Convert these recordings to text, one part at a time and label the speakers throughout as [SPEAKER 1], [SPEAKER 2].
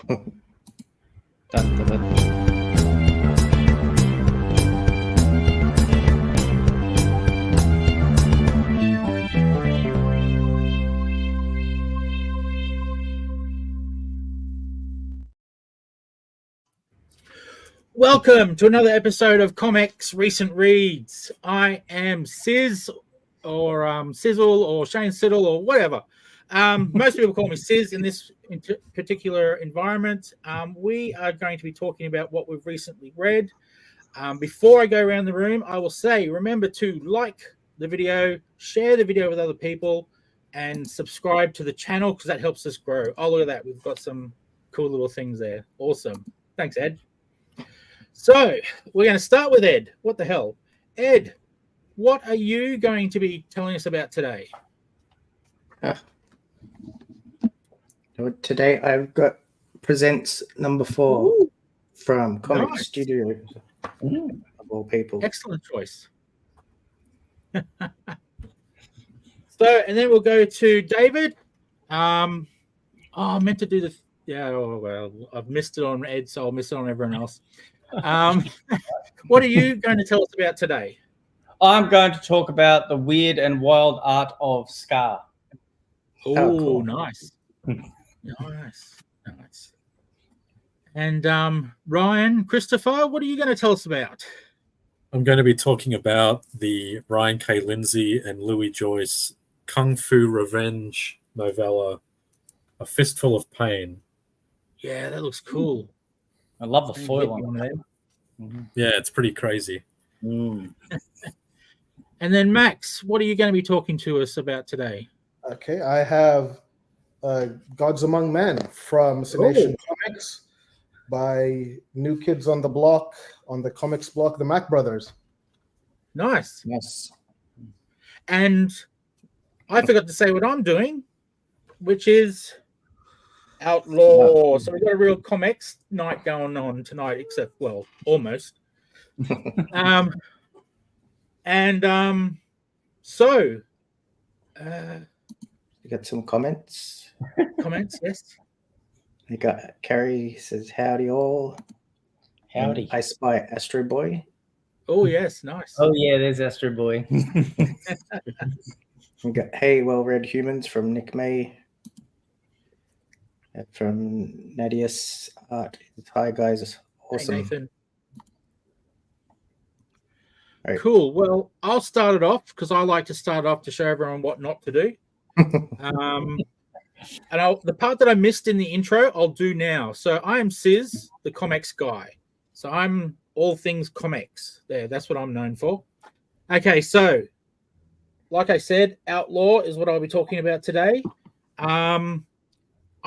[SPEAKER 1] Dun, dun, dun.
[SPEAKER 2] Welcome to another episode of ComX Recent Reads. I am or Sizzle or Shane Syddall or whatever. Most people call me Sizz in this particular environment. We are going to be talking about what we've recently read. Before I go around the room, I will say, remember to like the video, share the video with other people, and subscribe to the channel because that helps us grow. Oh, look at that. We've got some cool little things there. Awesome. Thanks, Ed. So we're going to start with Ed. What the hell? Ed, what are you going to be telling us about today?
[SPEAKER 1] Today I've got Presents number 4
[SPEAKER 2] Ooh,
[SPEAKER 1] from ComX
[SPEAKER 2] nice.
[SPEAKER 1] Studios, of all people.
[SPEAKER 2] Excellent choice. And then we'll go to David. I meant to do the... Yeah, oh, well, I've missed it on Ed, so I'll miss it on everyone else. What are you going to tell us about today?
[SPEAKER 3] I'm going to talk about the weird and wild art of Scar.
[SPEAKER 2] Oh,
[SPEAKER 1] cool.
[SPEAKER 2] Nice. Nice. And Ryan, Christopher, what are you going to tell us about?
[SPEAKER 4] I'm going to be talking about the Ryan K. Lindsay and Louis Joyce Kung Fu Revenge novella, A Fistful of Pain.
[SPEAKER 2] Yeah, that looks cool.
[SPEAKER 3] I love the foil on it.
[SPEAKER 4] Yeah, it's pretty crazy.
[SPEAKER 2] And then Max, what are you going to be talking to us about today?
[SPEAKER 5] Okay, I have Gods Among Men from Nation Comics by New Kids on the Block, on the comics block, the Mac Brothers.
[SPEAKER 2] Nice.
[SPEAKER 1] Yes.
[SPEAKER 2] And I forgot to say what I'm doing, which is Outlaw. So we've got a real comics night going on tonight, except, well, almost. So
[SPEAKER 1] We got some comments.
[SPEAKER 2] comments, yes.
[SPEAKER 1] We got Carrie says, howdy all.
[SPEAKER 3] Howdy.
[SPEAKER 1] And I spy Astro Boy.
[SPEAKER 2] Oh, yes, nice.
[SPEAKER 3] Oh, yeah, there's Astro Boy.
[SPEAKER 1] We got Hey Well-Read Humans from Nick May. From Nadia's Art. Hi guys, awesome.
[SPEAKER 2] Hey, Nathan.
[SPEAKER 1] All right.
[SPEAKER 2] Cool. Well, I'll start it off because I like to start off to show everyone what not to do. And the part that I missed in the intro, I'll do now. So I am Sizz, the ComX guy. So I'm all things comics. There, that's what I'm known for. Okay, so like I said, Outlaw is what I'll be talking about today.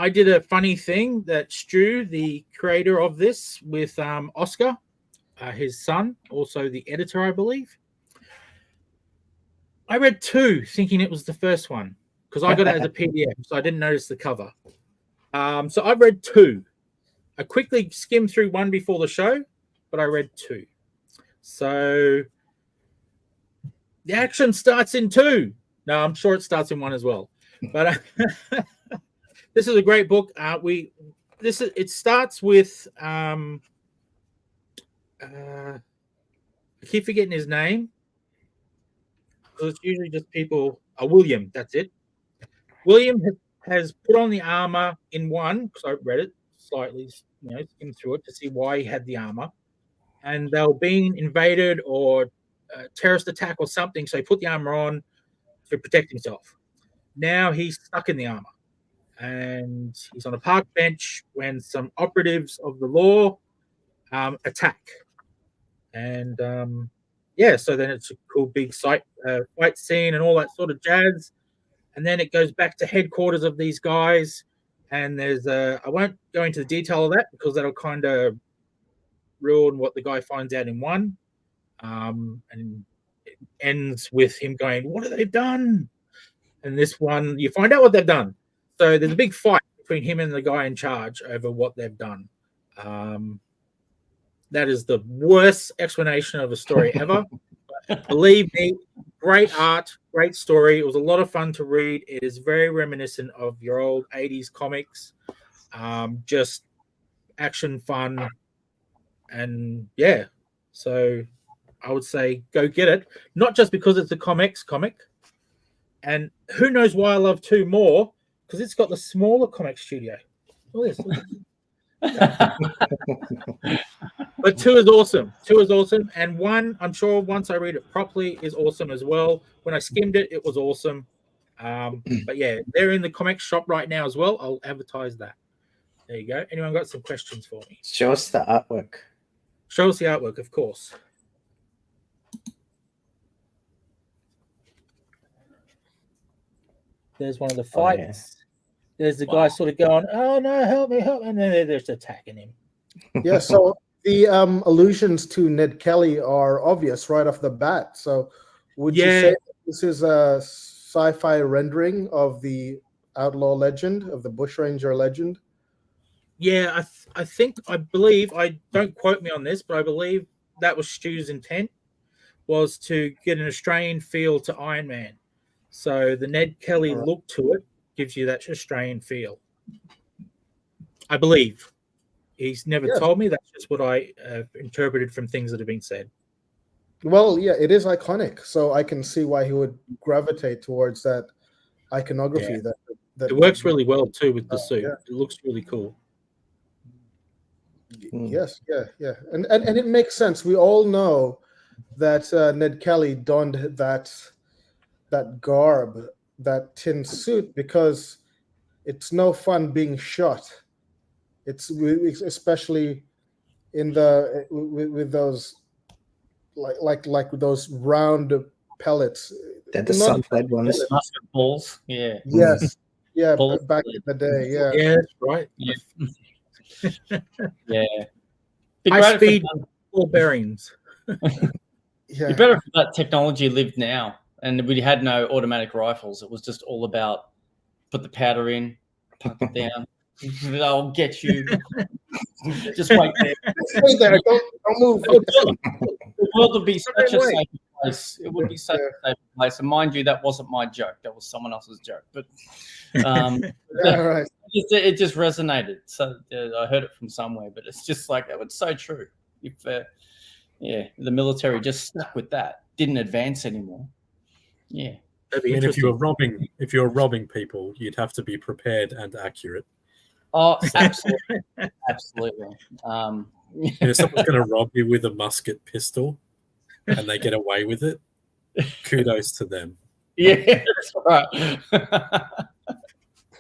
[SPEAKER 2] I did a funny thing that Stu, the creator of this, with Oscar, his son, also the editor, I believe. I read 2 thinking it was the first one because I got it as a PDF, so I didn't notice the cover. So I read 2. I quickly skimmed through 1 before the show, but I read 2. So the action starts in 2. No, I'm sure it starts in 1 as well. But this is a great book. It starts with I keep forgetting his name. It's usually just people. William, that's it. William has put on the armor in 1 because I read it slightly, skimmed through it to see why he had the armor, and they were being invaded or terrorist attack or something. So he put the armor on to protect himself. Now he's stuck in the armor. And he's on a park bench when some operatives of the law attack. And so then it's a cool big fight scene and all that sort of jazz. And then it goes back to headquarters of these guys. And there's I won't go into the detail of that because that'll kind of ruin what the guy finds out in 1. And it ends with him going, "What have they done?" And this one, you find out what they've done. So there's a big fight between him and the guy in charge over what they've done. That is the worst explanation of a story ever. Believe me, great art, great story. It was a lot of fun to read. It is very reminiscent of your old 80s comics. Just action, fun, and yeah. So I would say go get it. Not just because it's a ComX comic, and who knows why I love 2 more, because it's got the smaller comic studio. Look at this. But 2 is awesome. 2 is awesome, and 1, I'm sure once I read it properly, is awesome as well. When I skimmed it, it was awesome. But yeah, they're in the comic shop right now as well. I'll advertise that. There you go. Anyone got some questions for me?
[SPEAKER 1] Show us the artwork.
[SPEAKER 2] Show us the artwork, of course. There's one of the fights.
[SPEAKER 1] Oh, yeah.
[SPEAKER 2] There's the guy sort of going, "Oh no, help me, help me!" And then they're just attacking him.
[SPEAKER 5] Yeah, so the allusions to Ned Kelly are obvious right off the bat. So would you say this is a sci-fi rendering of the outlaw legend, of the bushranger legend?
[SPEAKER 2] Yeah, I believe, I don't quote me on this, but I believe that was Stu's intent, was to get an Australian feel to Iron Man. So the Ned Kelly look to it gives you that Australian feel. I believe. He's never told me. That's just what I interpreted from things that have been said.
[SPEAKER 5] Well, yeah, it is iconic, so I can see why he would gravitate towards that iconography.
[SPEAKER 2] Yeah.
[SPEAKER 5] That
[SPEAKER 2] It works really well too with the suit.
[SPEAKER 5] Yeah.
[SPEAKER 2] It looks really cool.
[SPEAKER 5] Yes, yeah, and it makes sense. We all know that Ned Kelly donned that garb, that tin suit, because it's no fun being shot. It's especially in the with those like with those round pellets.
[SPEAKER 1] They're the soft-lead ones.
[SPEAKER 3] Musket balls. Yeah.
[SPEAKER 5] Yes. Yeah,
[SPEAKER 3] Balls.
[SPEAKER 5] back in the day. Yeah.
[SPEAKER 2] Yeah, that's right.
[SPEAKER 3] Yeah. Yeah.
[SPEAKER 2] High speed ball bearings.
[SPEAKER 5] Yeah.
[SPEAKER 3] Be better if that technology lived now and we had no automatic rifles. It was just all about put the powder in, tuck it down. I'll get you. Just wait there.
[SPEAKER 5] Stay there. Don't move.
[SPEAKER 3] The world would be such a safe place. It would be such a safe place. And mind you, that wasn't my joke. That was someone else's joke. But
[SPEAKER 5] Right.
[SPEAKER 3] it just resonated. So I heard it from somewhere. But it's just like, it's so true. If the military just stuck with that, didn't advance anymore. Yeah.
[SPEAKER 4] I mean, if you were robbing people, you'd have to be prepared and accurate.
[SPEAKER 3] Oh, absolutely, absolutely.
[SPEAKER 4] And if someone's going to rob you with a musket pistol and they get away with it, kudos to them.
[SPEAKER 3] Yeah, that's right.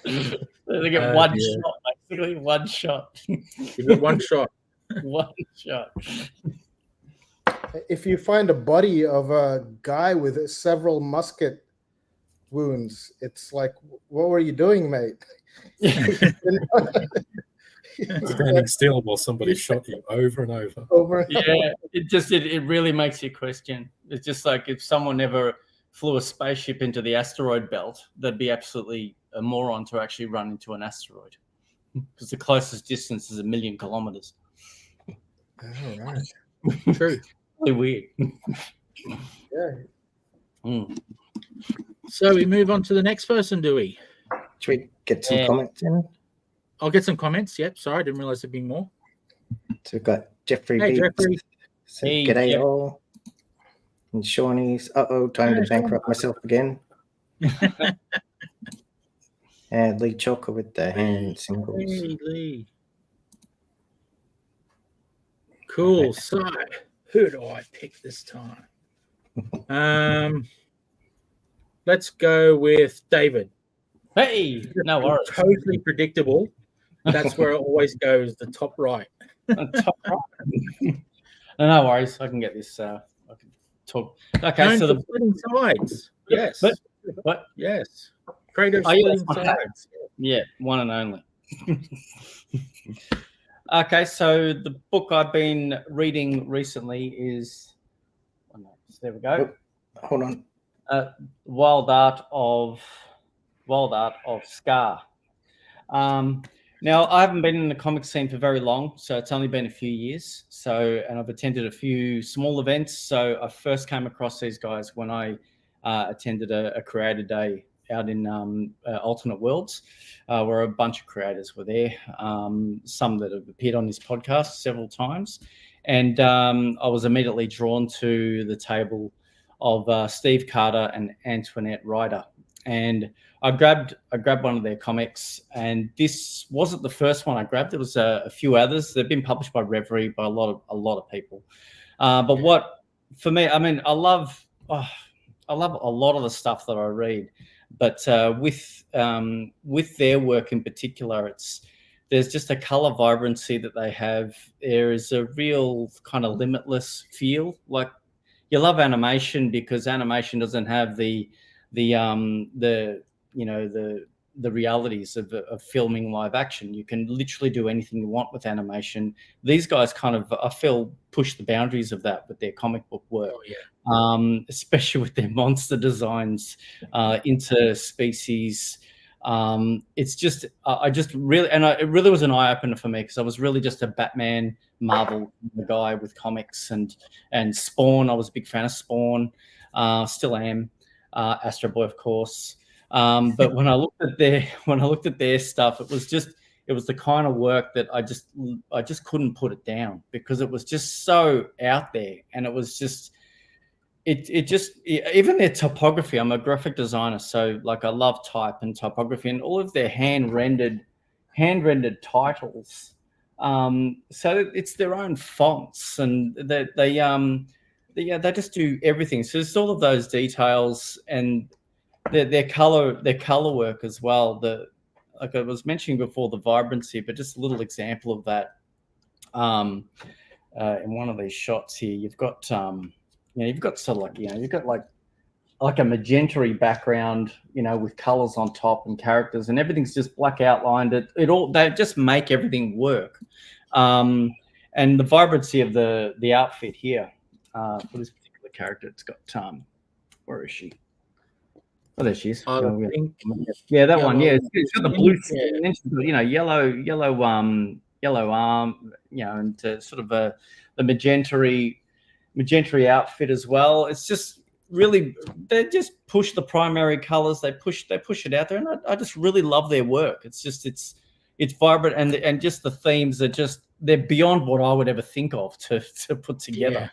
[SPEAKER 3] They get one shot, basically one shot.
[SPEAKER 2] You get one shot.
[SPEAKER 3] One shot.
[SPEAKER 5] If you find a body of a guy with several musket wounds, it's like, what were you doing, mate?
[SPEAKER 4] Standing still while somebody shot you over and over.
[SPEAKER 3] Yeah, it really makes you question. It's just like if someone ever flew a spaceship into the asteroid belt, they'd be absolutely a moron to actually run into an asteroid because the closest distance is 1 million kilometers.
[SPEAKER 5] All right.
[SPEAKER 2] True.
[SPEAKER 3] Really weird.
[SPEAKER 5] Yeah.
[SPEAKER 2] So we move on to the next person, do we?
[SPEAKER 1] Should we get some comments in?
[SPEAKER 2] I'll get some comments. Yep. Sorry, I didn't realize there'd be more.
[SPEAKER 1] So we've got Jeffrey.
[SPEAKER 2] Hey,
[SPEAKER 1] Beats.
[SPEAKER 2] Jeffrey.
[SPEAKER 1] So,
[SPEAKER 3] Hey,
[SPEAKER 1] g'day
[SPEAKER 3] Jeff.
[SPEAKER 1] all. And Shawnee's, time to bankrupt myself again. And Lee Chalker with the hand singles.
[SPEAKER 2] Hey, Lee. Cool. So, who do I pick this time? Let's go with David.
[SPEAKER 3] Hey, no worries.
[SPEAKER 2] Totally predictable. That's where it always goes, the top right.
[SPEAKER 3] Top right. No worries. I can get this. I can talk. Okay,
[SPEAKER 2] Known
[SPEAKER 3] so
[SPEAKER 2] for
[SPEAKER 3] the
[SPEAKER 2] splitting sides. Yes.
[SPEAKER 3] what?
[SPEAKER 2] Yes. Creator of
[SPEAKER 3] Oh, yeah,
[SPEAKER 2] splitting
[SPEAKER 3] that's my
[SPEAKER 2] sides.
[SPEAKER 3] Yeah, one and only. Okay, so the book I've been reading recently is. Oh, no, there we go.
[SPEAKER 1] Hold on.
[SPEAKER 3] Wild Art of Scar. Now I haven't been in the comic scene for very long, so it's only been a few years. And I've attended a few small events. So I first came across these guys when I attended a Creator Day out in Alternate Worlds, where a bunch of creators were there. Some that have appeared on this podcast several times, and I was immediately drawn to the table of Steve Carter and Antoinette Ryder, and I grabbed one of their comics, and this wasn't the first one I grabbed. There was a few others. They've been published by Reverie by a lot of people. But what for me, I mean, I love a lot of the stuff that I read, but with their work in particular, there's just a color vibrancy that they have. There is a real kind of limitless feel. Like, you love animation because animation doesn't have the realities of filming live action. You can literally do anything you want with animation. These guys kind of, I feel, push the boundaries of that with their comic book work.
[SPEAKER 2] Oh, yeah.
[SPEAKER 3] Especially with their monster designs, interspecies. It's just, it really was an eye opener for me, because I was really just a Batman Marvel guy with comics and Spawn. I was a big fan of Spawn, still am. Astro Boy, of course. But when I looked at their stuff, it was the kind of work that I just couldn't put it down, because it was just so out there, and it was just even their typography. I'm a graphic designer, so like I love type and typography, and all of their hand rendered titles. So it's their own fonts, and they just do everything. So it's all of those details, and their color work as well. Like I was mentioning before, the vibrancy, but just a little example of that. In one of these shots here, you've got sort of like, you've got like a magenta-y background, with colors on top and characters, and everything's just black outlined. They just make everything work. And the vibrancy of the outfit here for this particular character, it's got where is she? Oh, there she is. Yeah, that one. Yeah, it's got the blue skin, and then she's got, yellow arm, and sort of the magenta outfit as well. It's just really, they just push the primary colors. They push it out there, and I just really love their work. It's just it's vibrant, and just the themes are they're beyond what I would ever think of to put together.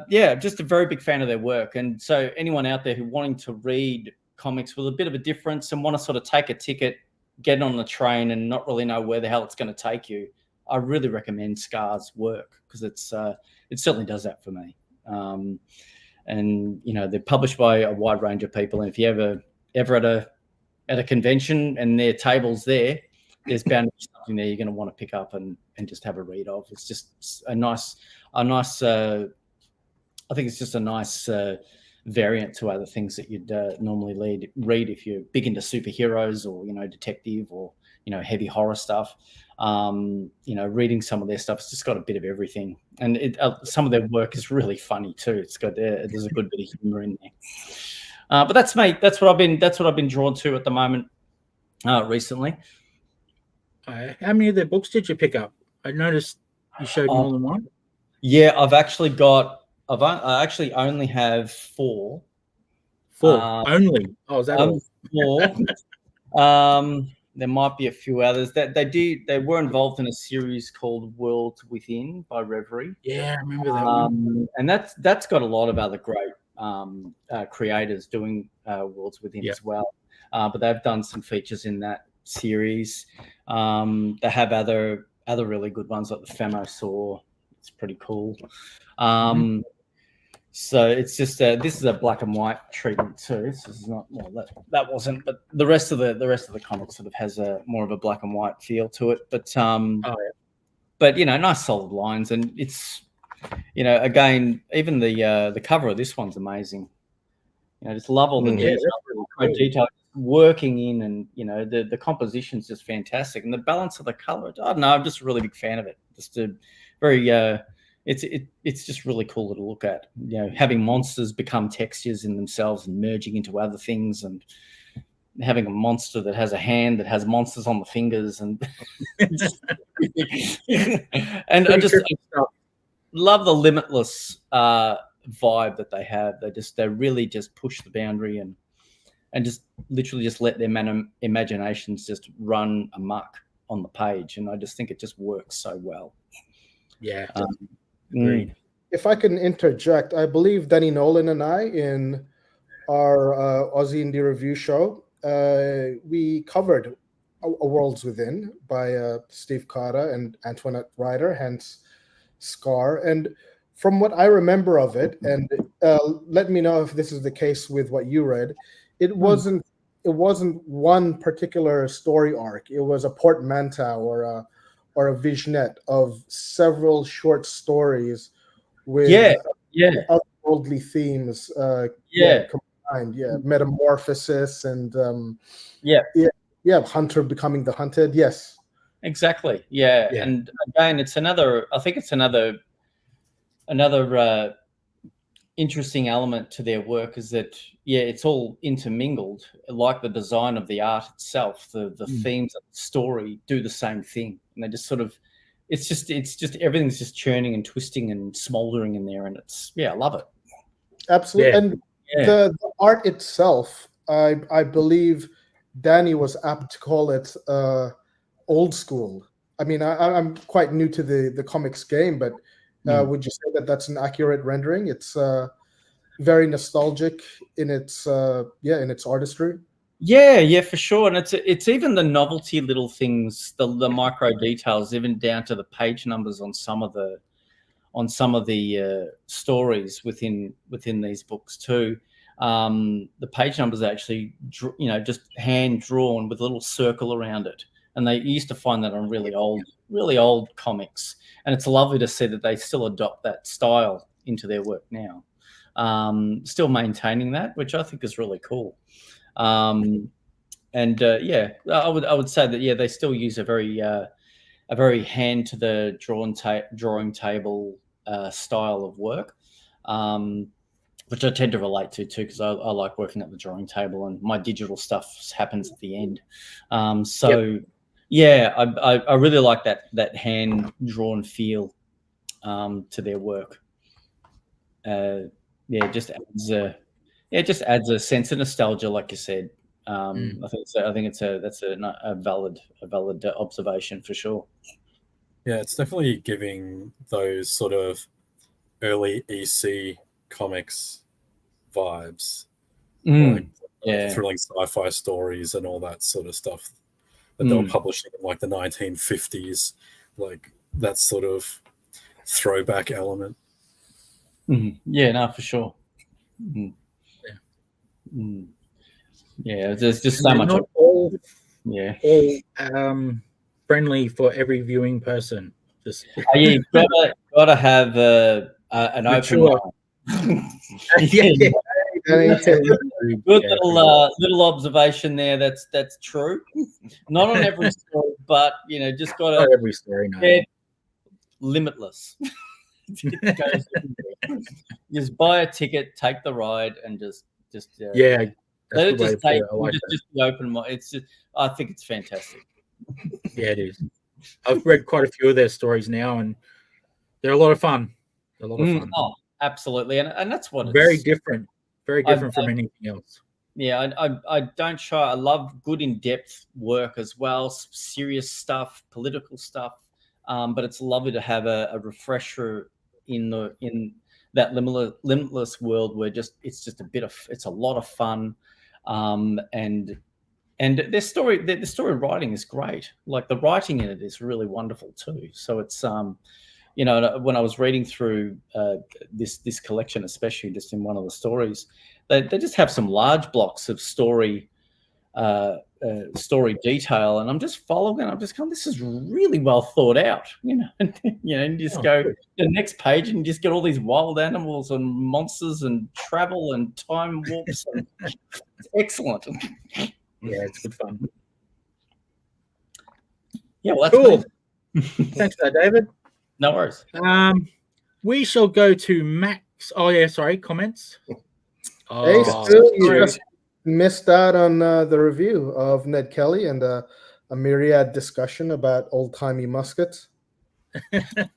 [SPEAKER 3] Yeah. Just a very big fan of their work. And so anyone out there who wanting to read comics with a bit of a difference and want to sort of take a ticket, get on the train and not really know where the hell it's going to take you, I really recommend Scar's work, because it certainly does that for me. And they're published by a wide range of people, and if you ever at a convention and their table's there's bound to be something there you're going to want to pick up and just have a read of. It's just a nice I think it's just a nice variant to other things that you'd normally read if you're big into superheroes or detective or heavy horror stuff. Reading some of their stuff, it's just got a bit of everything, and some of their work is really funny too. It's got there's a good bit of humor in there. But that's me. That's what I've been drawn to at the moment recently.
[SPEAKER 2] How many of their books did you pick up? I noticed you showed more than one.
[SPEAKER 3] Yeah, I actually only have 4.
[SPEAKER 2] Only? Oh, is that all?
[SPEAKER 3] 4. There might be a few others that they were involved in a series called Worlds Within by Reverie.
[SPEAKER 2] Yeah, I remember that one.
[SPEAKER 3] And that's got a lot of other great creators doing Worlds Within as well. But they've done some features in that series. They have other really good ones like the Femosaur. It's pretty cool. So it's just this is a black and white treatment too. This is not that wasn't, but the rest of the comic sort of has a more of a black and white feel to it. But but nice solid lines, and it's again, even the cover of this one's amazing. Just love all the detail working in, and the composition's just fantastic, and the balance of the color. I don't know, I'm just a really big fan of it. Just a very it's just really cool to look at. Having monsters become textures in themselves and merging into other things, and having a monster that has a hand that has monsters on the fingers, and and I just love the limitless vibe that they have. They really just push the boundary and just literally just let their imaginations just run amok on the page. And I just think it just works so well.
[SPEAKER 2] Yeah. Agreed.
[SPEAKER 5] If I can interject, I believe Danny Nolan and I, in our Aussie Indie Review show, we covered A Worlds Within by Steve Carter and Antoinette Ryder, hence Scar. And from what I remember of it, and let me know if this is the case with what you read, it wasn't one particular story arc. It was a portmanteau or a vignette of several short stories with otherworldly themes. Combined. Metamorphosis and Hunter becoming the hunted. Yes,
[SPEAKER 3] exactly. Yeah. And again, I think it's another interesting element to their work is that it's all intermingled, like the design of the art itself. The themes of the story do the same thing, and they just sort of it's just everything's just churning and twisting and smoldering in there, and I love it.
[SPEAKER 5] Absolutely. And the art itself, I believe Danny was apt to call it old school. I mean, I'm quite new to the comics game, but would you say that that's an accurate rendering? It's very nostalgic in its artistry.
[SPEAKER 3] Yeah, for sure. And it's even the novelty little things, the micro details, even down to the page numbers on some of the stories within these books too. The page numbers are actually just hand drawn with a little circle around it, and they used to find that on really old comics. And it's lovely to see that they still adopt that style into their work now, still maintaining that, which I think is really cool. I would say that they still use a very hand to the drawing table style of work, which I tend to relate to too, because I like working at the drawing table, and my digital stuff happens at the end. I really like that hand drawn feel to their work. Just adds a sense of nostalgia, like you said. I think that's a valid observation for sure.
[SPEAKER 4] Yeah, it's definitely giving those sort of early EC comics vibes, like thrilling sci-fi stories and all that sort of stuff that they were publishing in like the 1950s, like that sort of throwback element.
[SPEAKER 3] Yeah, no, for sure. There's just so much.
[SPEAKER 2] Not all friendly for every viewing person. Just
[SPEAKER 3] you've gotta have an open mind. Good little observation there. That's true. Not on every story, but just got
[SPEAKER 2] not every story. No.
[SPEAKER 3] Limitless. Just buy a ticket, take the ride, and just let it just take. Just be open. I think it's fantastic.
[SPEAKER 2] Yeah, it is. I've read quite a few of their stories now, and they're a lot of fun.
[SPEAKER 3] Oh, absolutely, and that's what
[SPEAKER 2] very different from anything else.
[SPEAKER 3] Yeah, I don't shy. I love good in-depth work as well, serious stuff, political stuff. But it's lovely to have a refresher in that limitless world where it's a lot of fun, and their story writing is great. Like the writing in it is really wonderful too. So it's when I was reading through this collection, especially just in one of the stories, they just have some large blocks of story detail, and I'm just following. I'm just going, this is really well thought out, and you just go to the next page and you just get all these wild animals and monsters and travel and time warps. And it's excellent.
[SPEAKER 2] Yeah, it's good fun.
[SPEAKER 3] Yeah, well, that's
[SPEAKER 2] cool. Thanks for that, David.
[SPEAKER 3] No worries.
[SPEAKER 2] We shall go to Max. Oh yeah, sorry. Comments.
[SPEAKER 5] Hey, Stu, you just missed out on the review of Ned Kelly and a myriad discussion about old-timey muskets.
[SPEAKER 2] You have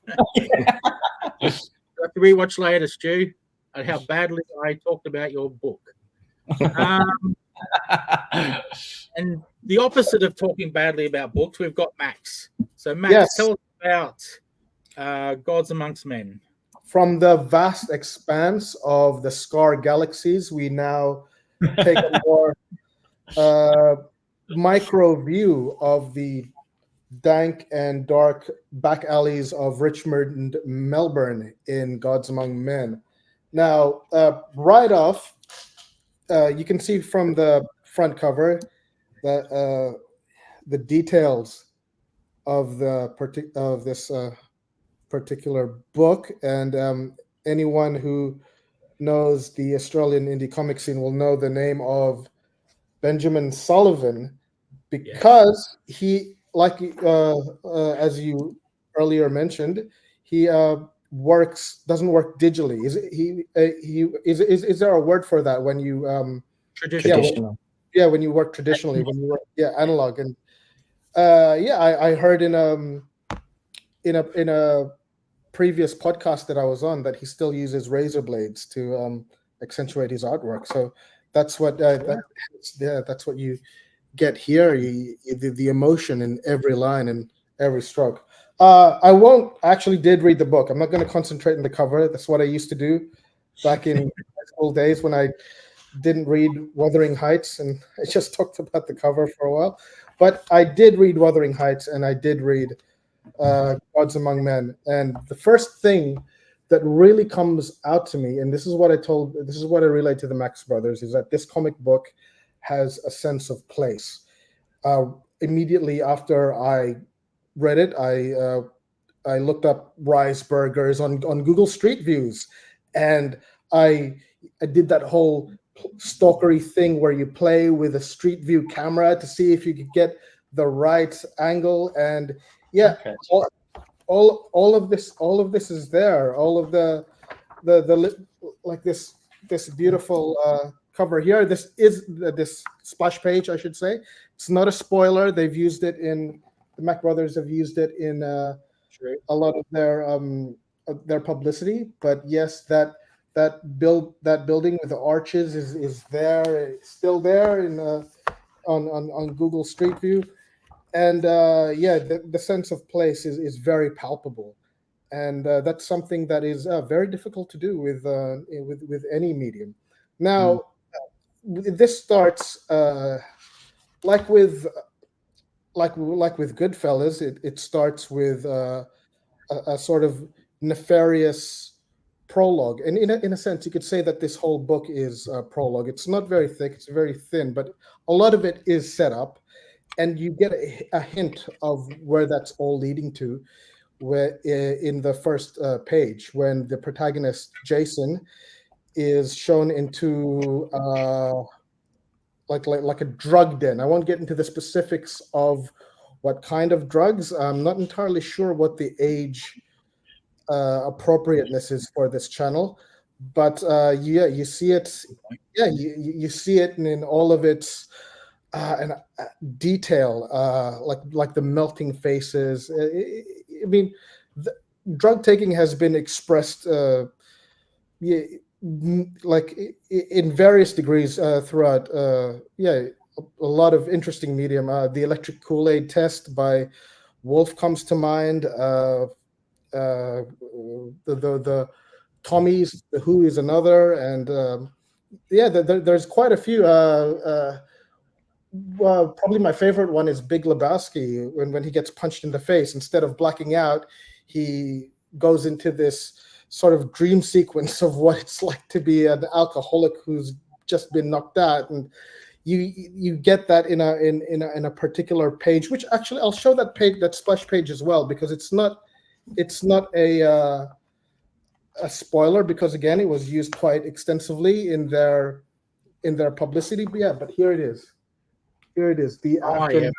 [SPEAKER 2] to rewatch later, Stu. at how badly I talked about your book. And the opposite of talking badly about books, we've got Max. So, Max,
[SPEAKER 5] Yes.
[SPEAKER 2] tell us about Gods Amongst Men.
[SPEAKER 5] From the vast expanse of the Scar galaxies, we now take a more micro view of the dank and dark back alleys of Richmond, Melbourne in Gods Among Men. Now, right off, you can see from the front cover that the details of this particular book, and anyone who knows the Australian indie comic scene will know the name of Benjamin Sullivan, because he, like as you earlier mentioned, he doesn't work digitally. Is there a word for that when you
[SPEAKER 1] traditional?
[SPEAKER 5] Yeah, when you work traditionally, when you work analog, and I heard in a previous podcast that I was on that he still uses razor blades to accentuate his artwork. So that's what that's what you get here. The emotion in every line and every stroke. I did read the book. I'm not going to concentrate on the cover. That's what I used to do back in high school days when I didn't read Wuthering Heights, and I just talked about the cover for a while. But I did read Wuthering Heights, and I did read Gods Among Men. And the first thing that really comes out to me, and this is what I relayed to the Max brothers, is that this comic book has a sense of place. Immediately after I read it, I looked up Rise Burgers on Google Street Views, and I did that whole stalkery thing where you play with a street view camera to see if you could get the right angle, and all of this is there. All of the like this beautiful cover here. This is this splash page, I should say. It's not a spoiler. The Mac brothers have used it in a lot of their publicity. But yes, that building with the arches is there. It's still there on Google Street View. And the sense of place is very palpable, and that's something that is very difficult to do with any medium. Now, this starts like with Goodfellas. It starts with a sort of nefarious prologue, and in a sense, you could say that this whole book is a prologue. It's not very thick; it's very thin, but a lot of it is set up. And you get a hint of where that's all leading to, where in the first page, when the protagonist Jason is shown into like a drug den. I won't get into the specifics of what kind of drugs. I'm not entirely sure what the age appropriateness is for this channel, but you see it. Yeah, you see it in all of its. And detail, like the melting faces. I mean, drug taking has been expressed, like in various degrees throughout. A lot of interesting medium. The electric Kool-Aid test by Wolf comes to mind. The Tommies, the Who is another, and there's quite a few. Well, probably my favorite one is Big Lebowski. When he gets punched in the face, instead of blacking out, he goes into this sort of dream sequence of what it's like to be an alcoholic who's just been knocked out, and you get that in a particular page. Which actually, I'll show that splash page as well, because it's not a spoiler, because again, it was used quite extensively in their publicity. But here it is. Here it is. The aftermath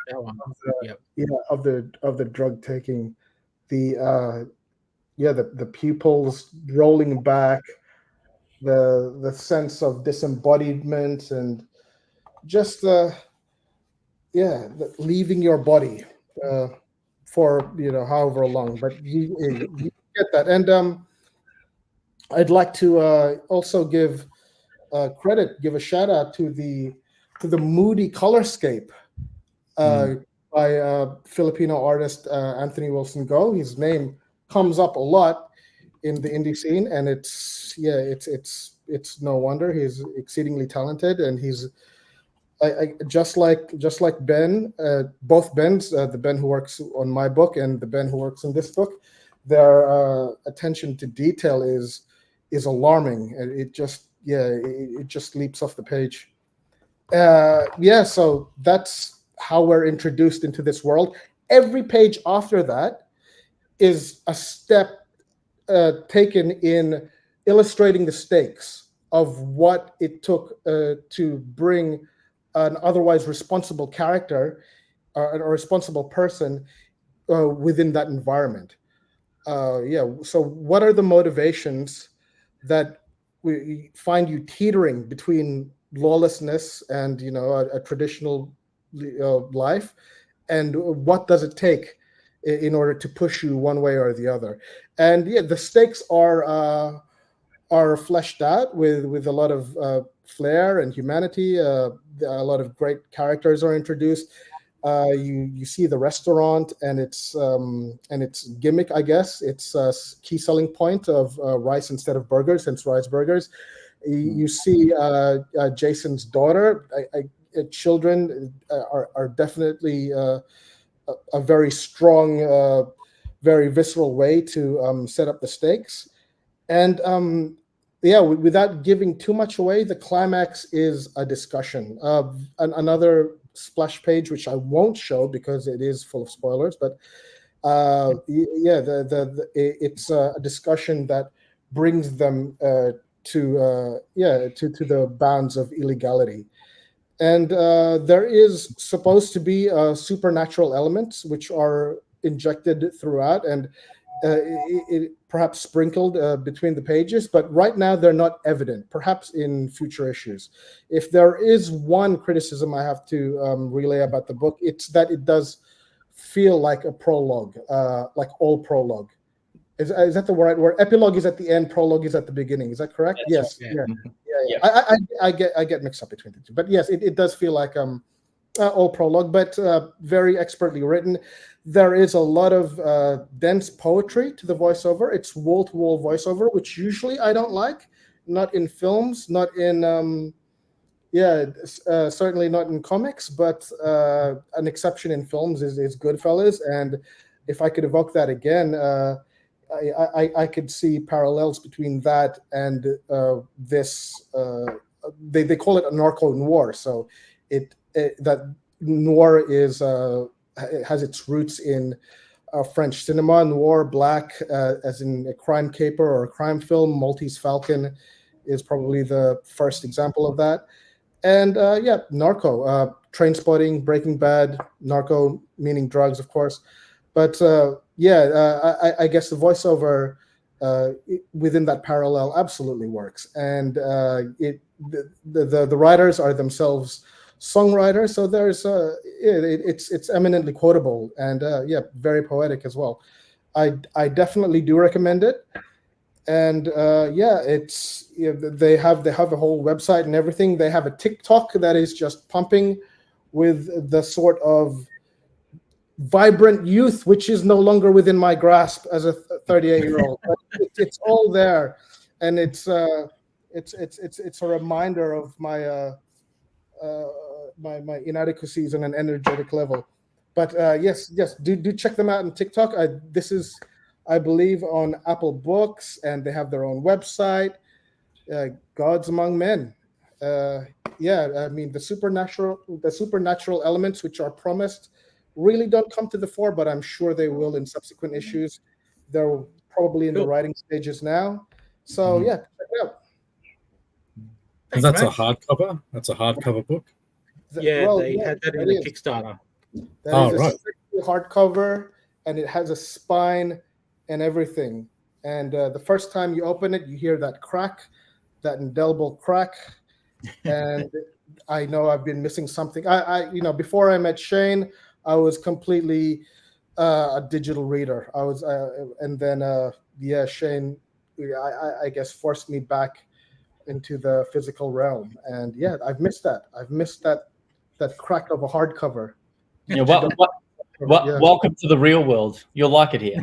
[SPEAKER 5] of the drug taking, the pupils rolling back, the sense of disembodiment, and just leaving your body for however long. But you get that, and I'd like to also give credit, give a shout out to the moody colorscape by Filipino artist Anthony Wilson Go. His name comes up a lot in the indie scene, and it's no wonder. He's exceedingly talented, and he's just like Ben, both Bens, the Ben who works on my book and the Ben who works on this book, their attention to detail is alarming, and it just leaps off the page. So that's how we're introduced into this world. Every page after that is a step taken in illustrating the stakes of what it took to bring an otherwise responsible character or a responsible person within that environment. So what are the motivations that we find you teetering between lawlessness and a traditional life, and what does it take in order to push you one way or the other? And the stakes are fleshed out with a lot of flair and humanity. A lot of great characters are introduced. You see the restaurant and its gimmick, I guess. It's a key selling point of rice instead of burgers, hence rice burgers. You see Jason's daughter. Children are definitely a very strong, very visceral way to set up the stakes. And without giving too much away, the climax is a discussion. Another splash page, which I won't show because it is full of spoilers, but it's a discussion that brings them to the bounds of illegality. And there is supposed to be supernatural elements which are injected throughout, and it perhaps sprinkled between the pages, but right now they're not evident, perhaps in future issues. If there is one criticism I have to relay about the book, it's that it does feel like a prologue, like all prologue. Is that the right word? Epilogue is at the end, prologue is at the beginning. Is that correct?
[SPEAKER 3] That's
[SPEAKER 5] Yes.
[SPEAKER 3] right,
[SPEAKER 5] Yeah.
[SPEAKER 3] Yeah.
[SPEAKER 5] I get mixed up between the two. But yes, it does feel like all prologue, but very expertly written. There is a lot of dense poetry to the voiceover. It's wall-to-wall voiceover, which usually I don't like. Not in films, not in certainly not in comics, but an exception in films is Goodfellas. And if I could evoke that again, I could see parallels between that and this. They call it a narco noir. So that noir is has its roots in French cinema. Noir, black, as in a crime caper or a crime film. Maltese Falcon is probably the first example of that. And narco, Trainspotting, Breaking Bad, narco meaning drugs, of course. But I guess the voiceover within that parallel absolutely works, and the writers are themselves songwriters, so there's it's eminently quotable and very poetic as well. I definitely do recommend it, and they have a whole website and everything. They have a TikTok that is just pumping with the sort of vibrant youth, which is no longer within my grasp as a 38-year-old. It's all there, and it's a reminder of my my inadequacies on an energetic level. But yes, do check them out on TikTok. This is, I believe, on Apple Books, and they have their own website. Gods Among Men. I mean, the supernatural elements which are promised really don't come to the fore, but I'm sure they will in subsequent issues. They're probably in the writing stages now. So check it out.
[SPEAKER 4] And that's a hardcover. That's a hardcover book.
[SPEAKER 2] They had that in the Kickstarter.
[SPEAKER 5] That is a hardcover, and it has a spine and everything. And the first time you open it, you hear that crack, that indelible crack, and I know I've been missing something. I before I met Shane, I was completely a digital reader. I was, and then Shane I guess forced me back into the physical realm. And yeah, I've missed that. I've missed that crack of a hardcover.
[SPEAKER 3] Yeah, welcome to the real world. You'll like it here.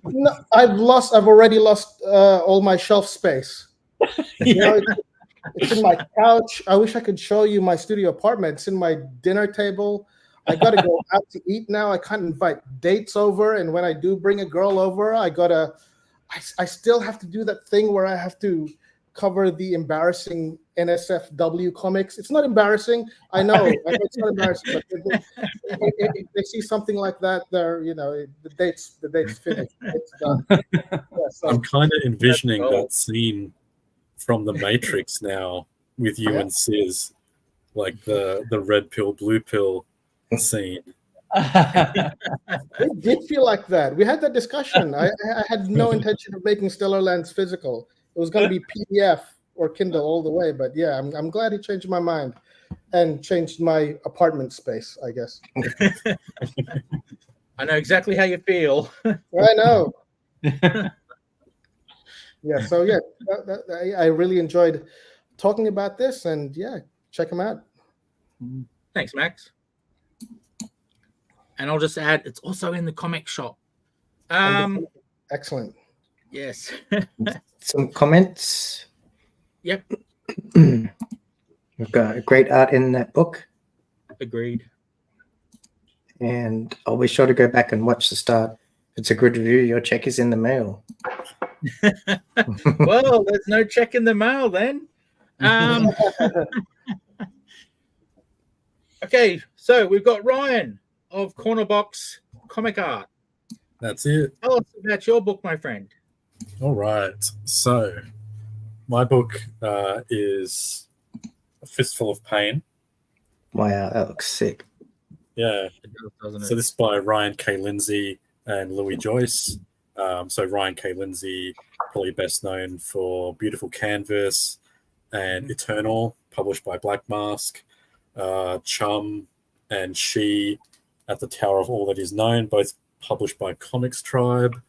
[SPEAKER 5] No, I've already lost all my shelf space. You know, it's in my couch. I wish I could show you my studio apartment. It's in my dinner table. I got to go out to eat now. I can't invite dates over. And when I do bring a girl over, I still have to do that thing where I have to cover the embarrassing NSFW comics. It's not embarrassing. I know it's not embarrassing, but if they see something like that, they're, the date's finished. It's done. Yeah, so,
[SPEAKER 4] I'm kind of envisioning that scene from The Matrix now with you and Sis, like the red pill, blue pill scene.
[SPEAKER 5] It did feel like that. We had that discussion. I had no intention of making Stellar Lands physical. It was going to be PDF or Kindle all the way. But yeah, I'm glad he changed my mind and changed my apartment space, I guess.
[SPEAKER 2] I know exactly how you feel.
[SPEAKER 5] I know. Yeah, so yeah, I really enjoyed talking about this, and yeah, check them out.
[SPEAKER 2] Thanks, Max. And I'll just add, it's also in the comic shop.
[SPEAKER 5] Excellent.
[SPEAKER 2] Yes.
[SPEAKER 1] Some comments.
[SPEAKER 2] Yep.
[SPEAKER 1] We've got great art in that book.
[SPEAKER 2] Agreed.
[SPEAKER 1] And I'll be sure to go back and watch the start. If it's a good review, your check is in the mail.
[SPEAKER 2] Well, there's no check in the mail then. Okay, so we've got Ryan of Cornerbox Comic Art.
[SPEAKER 4] That's it.
[SPEAKER 2] Tell us about your book, my friend.
[SPEAKER 4] All right. So my book is A Fistful of Pain.
[SPEAKER 1] Wow, that looks sick.
[SPEAKER 4] Yeah.
[SPEAKER 2] Doesn't it?
[SPEAKER 4] So this is by Ryan K. Lindsay and Louis Joyce. So Ryan K. Lindsay, probably best known for Beautiful Canvas and Eternal, published by Black Mask. Chum and She at the Tower of All That Is Known, both published by Comics Tribe.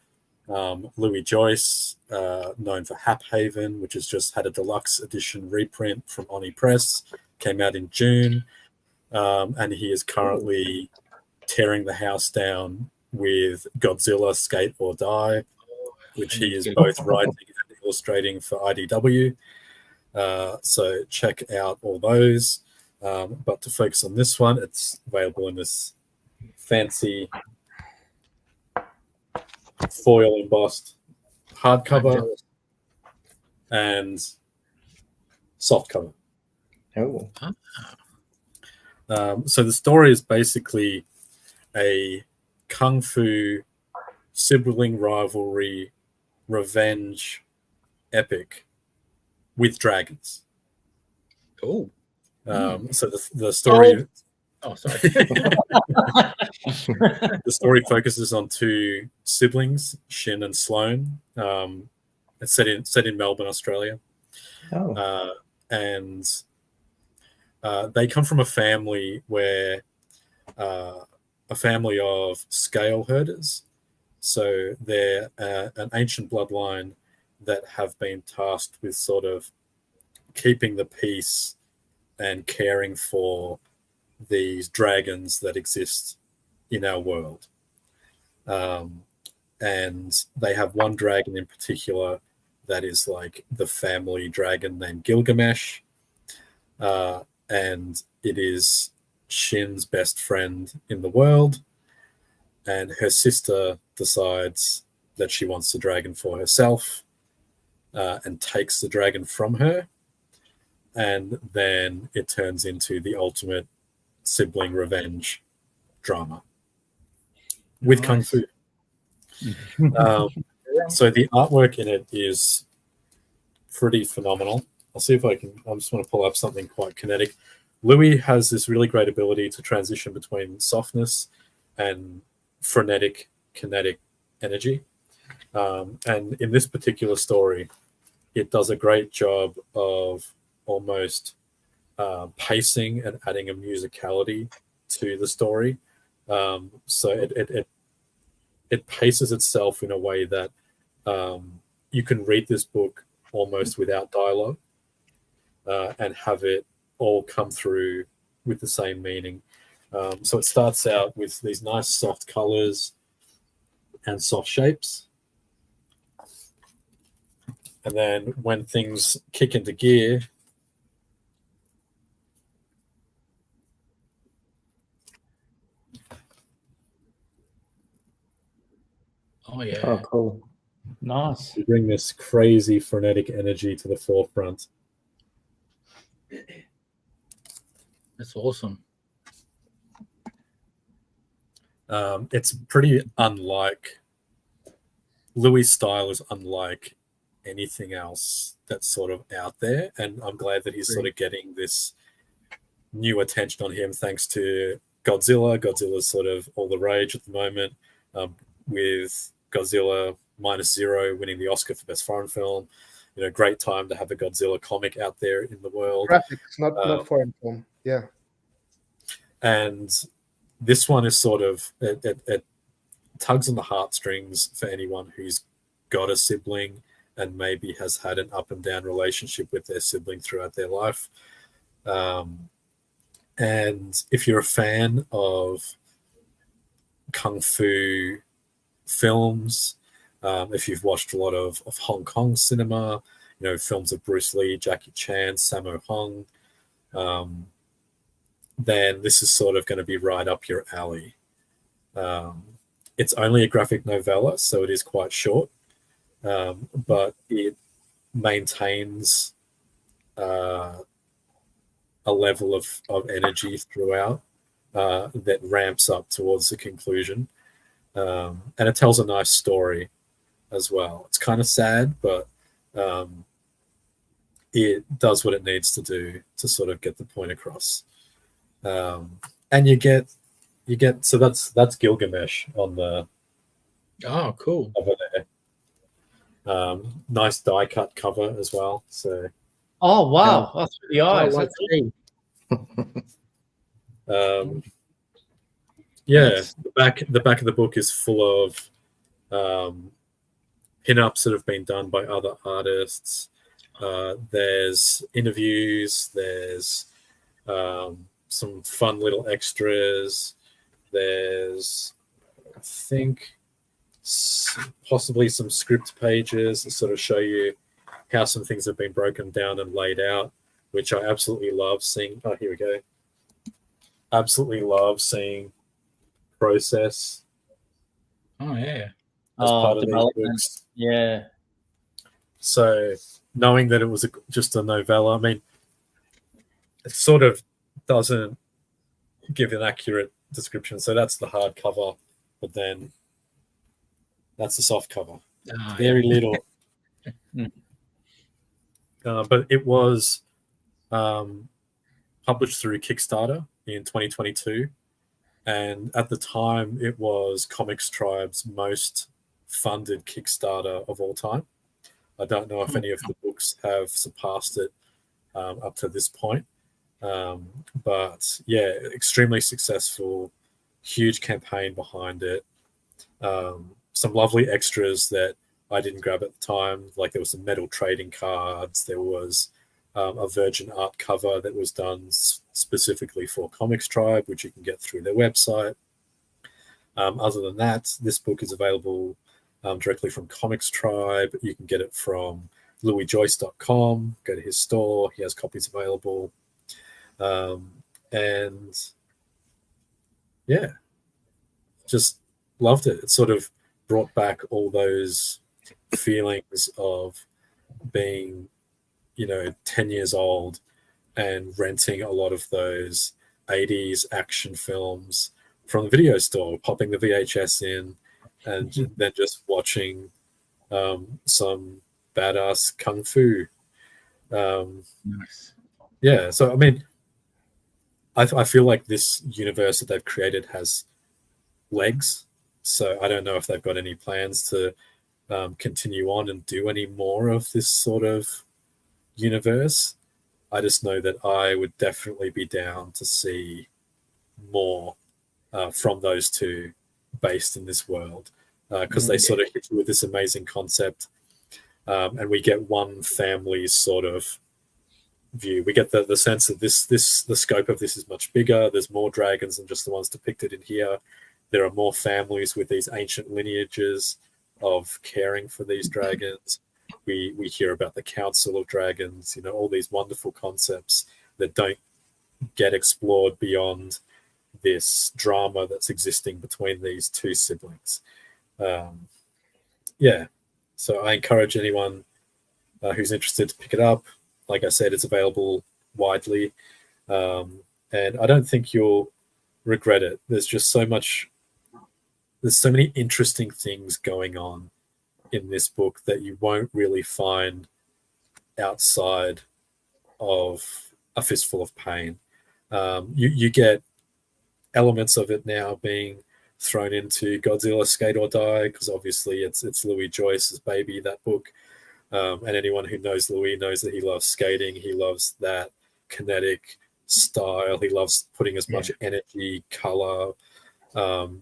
[SPEAKER 4] Louis Joyce, known for Hap Haven, which has just had a deluxe edition reprint from Oni Press, came out in June. And he is currently tearing the house down with Godzilla Skate or Die, which he is both writing and illustrating for IDW. So check out all those. But to focus on this one, it's available in this fancy foil embossed hardcover and soft cover.
[SPEAKER 1] Oh.
[SPEAKER 4] So the story is basically a kung fu sibling rivalry revenge epic with dragons.
[SPEAKER 2] Oh.
[SPEAKER 4] So the story.
[SPEAKER 2] Oh, sorry.
[SPEAKER 4] The story focuses on two siblings, Shin and Sloane. It's set in Melbourne, Australia.
[SPEAKER 1] Oh.
[SPEAKER 4] And they come from a family where a family of scale herders. So they're an ancient bloodline that have been tasked with sort of keeping the peace and caring for these dragons that exist in our world. And they have one dragon in particular that is like the family dragon named Gilgamesh. And it is Shin's best friend in the world. And her sister decides that she wants the dragon for herself and takes the dragon from her. And then it turns into the ultimate sibling revenge drama with kung fu. So the artwork in it is pretty phenomenal. I'll see if I just want to pull up something quite kinetic. Louis has this really great ability to transition between softness and frenetic kinetic energy. And in this particular story, it does a great job of almost pacing and adding a musicality to the story. So it paces itself in a way that you can read this book almost without dialogue and have it all come through with the same meaning. So it starts out with these nice soft colors and soft shapes. And then when things kick into gear,
[SPEAKER 2] Oh yeah.
[SPEAKER 1] Oh, cool.
[SPEAKER 3] Nice.
[SPEAKER 4] you bring this crazy frenetic energy to the forefront.
[SPEAKER 2] That's awesome.
[SPEAKER 4] It's pretty unlike Louis' style is unlike anything else that's sort of out there, and I'm glad that he's sort of getting this new attention on him thanks to Godzilla. Godzilla's sort of all the rage at the moment, with Godzilla -0 winning the Oscar for Best Foreign Film. You know, great time to have a Godzilla comic out there in the world.
[SPEAKER 5] Graphics, not foreign film. Yeah.
[SPEAKER 4] And this one is sort of it tugs on the heartstrings for anyone who's got a sibling and maybe has had an up and down relationship with their sibling throughout their life. And if you're a fan of kung fu films, if you've watched a lot of Hong Kong cinema, you know, films of Bruce Lee, Jackie Chan, Sammo Hung, then this is sort of going to be right up your alley. It's only a graphic novella, so it is quite short, but it maintains a level of energy throughout that ramps up towards the conclusion. And it tells a nice story as well. It's kind of sad, but it does what it needs to do to sort of get the point across. And you get so that's Gilgamesh on the
[SPEAKER 2] cool
[SPEAKER 4] over there. Nice die cut cover as well. So
[SPEAKER 3] oh wow, that's the eyes.
[SPEAKER 2] Oh,
[SPEAKER 4] yeah,
[SPEAKER 3] Nice.
[SPEAKER 4] the back of the book is full of pinups that have been done by other artists. There's interviews. There's some fun little extras. There's, I think, possibly some script pages that sort of show you how some things have been broken down and laid out, which I absolutely love seeing. Oh, here we go. Absolutely love seeing process.
[SPEAKER 2] Oh yeah.
[SPEAKER 4] As part of these
[SPEAKER 3] development.
[SPEAKER 4] books.
[SPEAKER 3] Yeah.
[SPEAKER 4] So knowing that it was just a novella, I mean, it sort of doesn't give an accurate description. So that's the hard cover, but then that's the soft cover. Very little. But it was published through Kickstarter in 2022. And at the time, it was Comics Tribe's most funded Kickstarter of all time. I don't know if any of the books have surpassed it up to this point. But yeah, extremely successful, huge campaign behind it. Some lovely extras that I didn't grab at the time. Like there was some metal trading cards. There was a Virgin art cover that was done specifically for Comics Tribe, which you can get through their website. Other than that, this book is available directly from Comics Tribe. You can get it from louisjoyce.com. Go to his store. He has copies available. And yeah, just loved it. It sort of brought back all those feelings of being, 10 years old and renting a lot of those 80s action films from the video store, popping the VHS in, and then just watching some badass kung fu.
[SPEAKER 2] Nice.
[SPEAKER 4] Yeah, so I mean, I feel like this universe that they've created has legs. So I don't know if they've got any plans to continue on and do any more of this sort of universe. I just know that I would definitely be down to see more from those two based in this world. because they sort of hit you with this amazing concept, and we get one family's sort of view. We get the sense that the scope of this is much bigger. There's more dragons than just the ones depicted in here. There are more families with these ancient lineages of caring for these dragons. We hear about the Council of Dragons, all these wonderful concepts that don't get explored beyond this drama that's existing between these two siblings. So I encourage anyone who's interested to pick it up. Like I said, it's available widely, and I don't think you'll regret it. There's so many interesting things going on in this book that you won't really find outside of A Fistful of Pain. You get elements of it now being thrown into Godzilla Skate or Die, because obviously it's Louis Joyce's baby, that book. And anyone who knows Louis knows that he loves skating. He loves that kinetic style. He loves putting as much energy, color,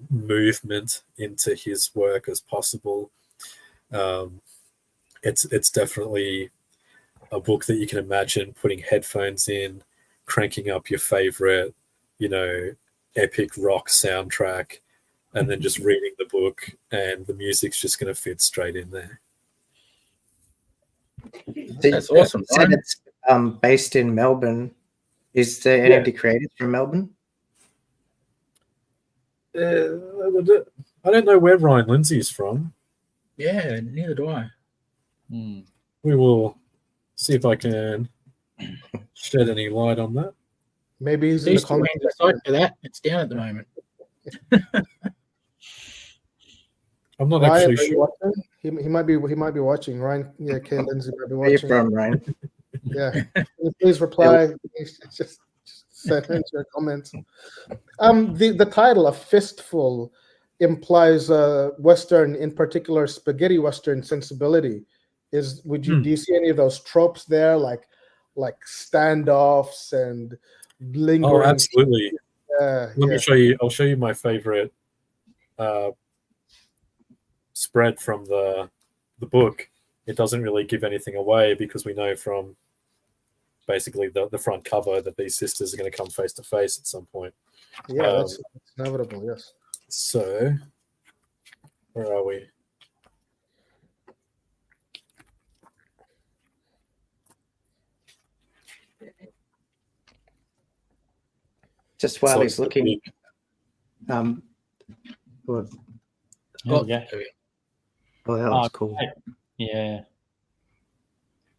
[SPEAKER 4] movement into his work as possible. It's definitely a book that you can imagine putting headphones in, cranking up your favorite, epic rock soundtrack, and then just reading the book, and the music's just going to fit straight in there.
[SPEAKER 2] That's awesome.
[SPEAKER 1] You said it's based in Melbourne. Is there any of the creators from Melbourne?
[SPEAKER 4] I don't know where Ryan Lindsay is from.
[SPEAKER 2] Yeah, neither do I.
[SPEAKER 4] We will see if I can shed any light on that.
[SPEAKER 5] Maybe he's in the comments.
[SPEAKER 2] Site for that. It's down at the moment.
[SPEAKER 4] I'm not
[SPEAKER 5] Ryan,
[SPEAKER 4] actually sure.
[SPEAKER 5] He might be watching. Ryan, Kay Lindsay might be
[SPEAKER 1] Where are you
[SPEAKER 5] watching.
[SPEAKER 1] from, Ryan?
[SPEAKER 5] Yeah, please reply. Just send in your comments. The title, A Fistful, implies Western, in particular spaghetti Western sensibility. Do you see any of those tropes there, like standoffs and lingering?
[SPEAKER 4] Oh, absolutely.
[SPEAKER 5] Let
[SPEAKER 4] me show you. I'll show you my favorite spread from the book. It doesn't really give anything away, because we know from basically the front cover that these sisters are going to come face to face at some point.
[SPEAKER 5] Yeah, that's inevitable. Yes.
[SPEAKER 4] So, where are we?
[SPEAKER 1] Just while he's looking,
[SPEAKER 2] Oh, yeah.
[SPEAKER 1] Oh, that was cool.
[SPEAKER 3] Yeah.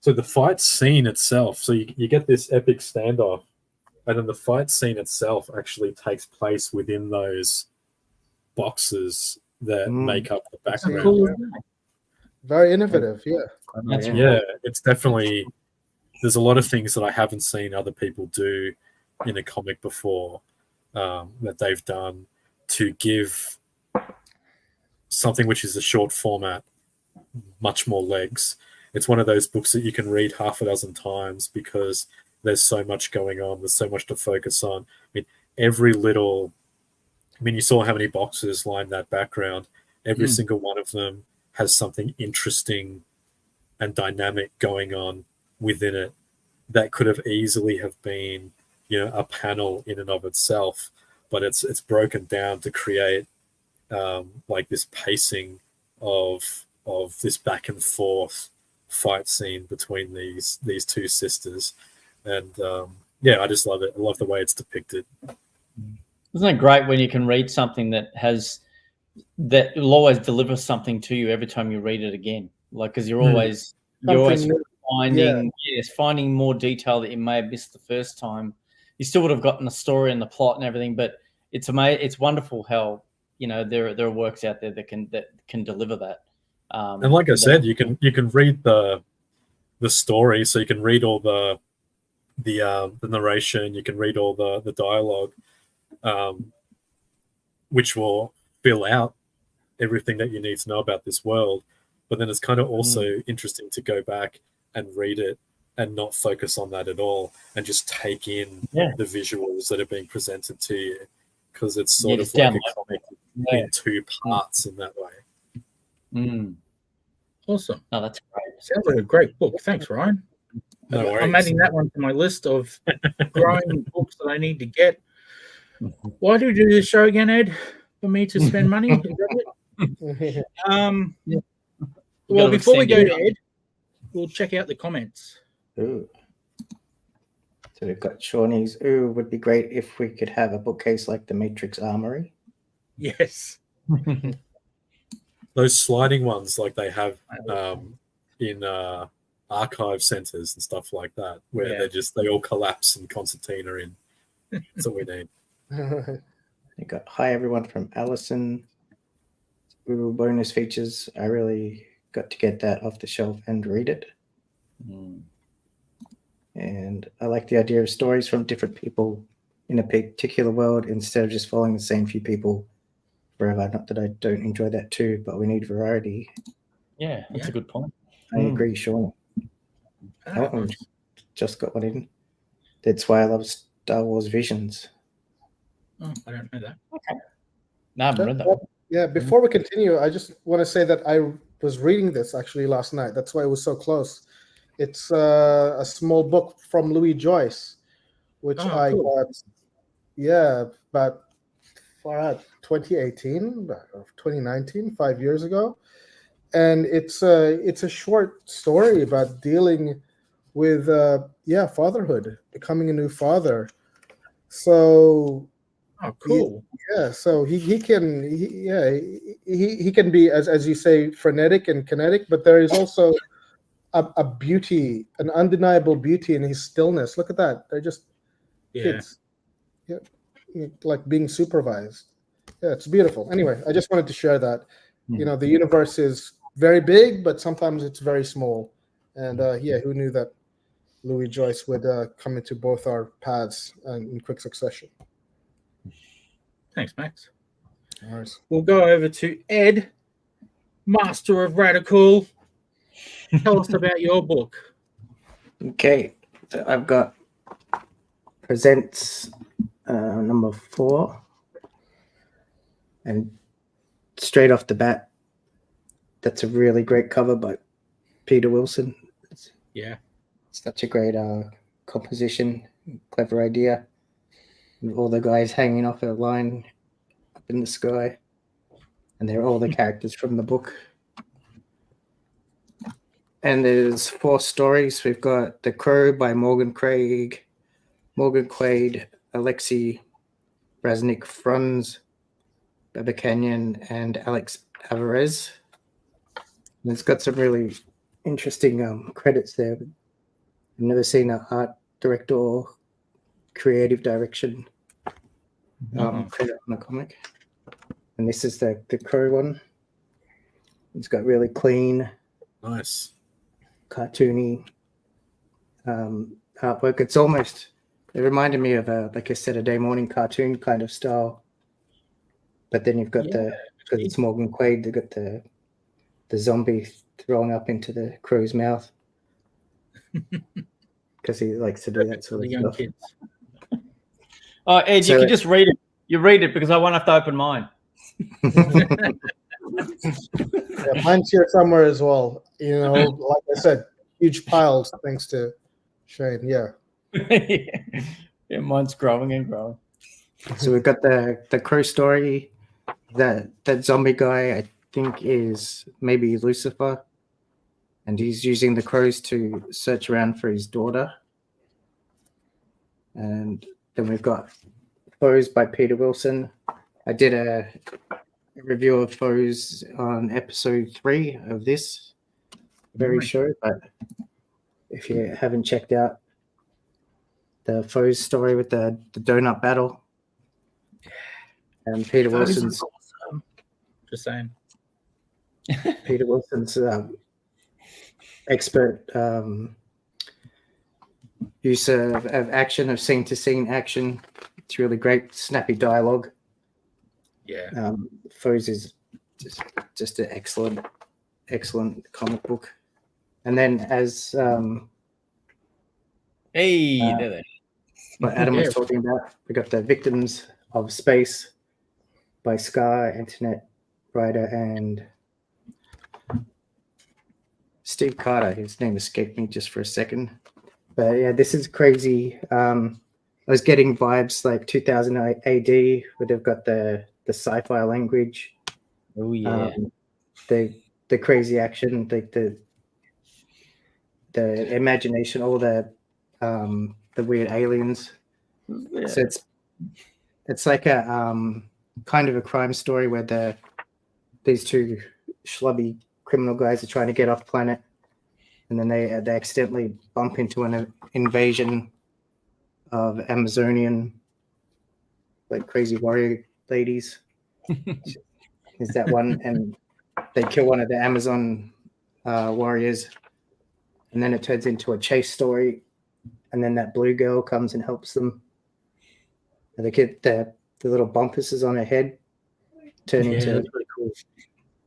[SPEAKER 4] So the fight scene itself, so you get this epic standoff, and then the fight scene itself actually takes place within those boxes that make up the background.
[SPEAKER 2] Cool.
[SPEAKER 5] Very innovative,
[SPEAKER 4] Yeah, it's definitely, there's a lot of things that I haven't seen other people do in a comic before, that they've done to give something which is a short format much more legs. It's one of those books that you can read half a dozen times because there's so much going on. There's so much to focus on. I mean, you saw how many boxes line that background. Every single one of them has something interesting and dynamic going on within it that could have easily have been, a panel in and of itself, but it's broken down to create like this pacing of this back and forth fight scene between these two sisters, and I just love it. I love the way it's depicted.
[SPEAKER 3] Isn't it great when you can read something that will always deliver something to you every time you read it again? Like, because you're always finding more detail that you may have missed the first time. You still would have gotten the story and the plot and everything, but it's amazing. It's wonderful how there are works out there that can deliver that.
[SPEAKER 4] And like I said, you can read the story, so you can read all the narration, you can read all the dialogue, which will fill out everything that you need to know about this world. But then it's kind of also interesting to go back and read it and not focus on that at all, and just take in the visuals that are being presented to you, because it's sort of like a comic in two parts in that way.
[SPEAKER 2] Awesome.
[SPEAKER 3] Oh, that's great.
[SPEAKER 2] Sounds like a great book. Thanks, Ryan.
[SPEAKER 4] No worries.
[SPEAKER 2] I'm adding that one to my list of growing books that I need to get. Why do we do this show again, Ed? For me to spend money? Is that it? Well, before we go to Ed, we'll check out the comments.
[SPEAKER 1] Ooh. So we've got Shawnee's. Ooh, would be great if we could have a bookcase like the Matrix Armory.
[SPEAKER 2] Yes.
[SPEAKER 4] Those sliding ones like they have in archive centers and stuff like that, where they all collapse and concertina in. That's what we need.
[SPEAKER 1] You got hi everyone from Allison. Ooh, bonus features. I really got to get that off the shelf and read it. And I like the idea of stories from different people in a particular world instead of just following the same few people forever. Not that I don't enjoy that too, but we need variety.
[SPEAKER 3] Yeah, that's a good point.
[SPEAKER 1] I agree, Sean. Just got one in. That's why I love Star Wars Visions.
[SPEAKER 2] Oh, I don't know that.
[SPEAKER 3] Okay. No, I haven't read that one.
[SPEAKER 5] Yeah, before we continue, I just want to say that I was reading this actually last night. That's why it was so close. It's a small book from Louis Joyce, which I got, about 2018 or 2019, 5 years ago. And it's a short story about dealing with fatherhood, becoming a new father. So
[SPEAKER 2] cool.
[SPEAKER 5] So he can be, as you say, frenetic and kinetic, but there is also a beauty, an undeniable beauty in his stillness. Look at that. They're just kids. Yeah. Like being supervised. Yeah, it's beautiful. Anyway, I just wanted to share that. The universe is very big, but sometimes it's very small. And who knew that Louis Joyce would come into both our paths in quick succession.
[SPEAKER 2] Thanks, Max.
[SPEAKER 5] All right.
[SPEAKER 2] We'll go over to Ed, Master of Radical. Tell us about your book.
[SPEAKER 1] Okay, so I've got Presents number 4. And straight off the bat, that's a really great cover by Peter Wilson. It's such a great composition, clever idea. With all the guys hanging off a line up in the sky. And they're all the characters from the book. And there's 4 stories. We've got The Crow by Morgan Quaid, Alexei Brasnik Franz, Baba Canyon, and Alex Alvarez. And it's got some really interesting credits there. I've never seen an art director or creative direction credit on a comic. And this is the Crow one. It's got really clean,
[SPEAKER 4] nice,
[SPEAKER 1] cartoony artwork. It reminded me of like a Saturday morning cartoon kind of style. But then you've got because it's Morgan Quaid, they've got the zombie throwing up into the crow's mouth. Because he likes to do that sort of stuff.
[SPEAKER 2] Kids.
[SPEAKER 3] Oh, Ed, you can just read it. You read it because I won't have to open mine.
[SPEAKER 5] Mine's here somewhere as well. Like I said, huge piles thanks to Shane. Yeah.
[SPEAKER 3] Yeah, mine's growing and growing.
[SPEAKER 1] So we've got the Crow story. That zombie guy, I think, is maybe Lucifer, and he's using the crows to search around for his daughter. And then we've got Foes by Peter Wilson. I did a review of Foes on episode 3 of this very show, but if you haven't checked out the Foes story with the donut battle, and Peter Wilson's
[SPEAKER 2] just saying.
[SPEAKER 1] Peter Wilson's expert use of action, of scene to scene action. It's really great, snappy dialogue.
[SPEAKER 2] Yeah.
[SPEAKER 1] Foes is just an excellent comic book. And then as
[SPEAKER 3] there.
[SPEAKER 1] what Adam was talking about, we got the Victims of Space by Scar, Internet Writer, and Steve Carter. His name escaped me just for a second. But yeah, this is crazy. I was getting vibes like 2000 AD, where they've got the sci-fi language.
[SPEAKER 3] Oh yeah.
[SPEAKER 1] The crazy action, like the imagination, all the weird aliens.
[SPEAKER 3] Yeah.
[SPEAKER 1] So it's like a kind of a crime story where these two schlubby criminal guys are trying to get off planet, and then they accidentally bump into an invasion of Amazonian like crazy warrior ladies. Is that one? And they kill one of the Amazon warriors, and then it turns into a chase story, and then that blue girl comes and helps them. And they get the little bumpers on her head turn into
[SPEAKER 2] that's pretty cool.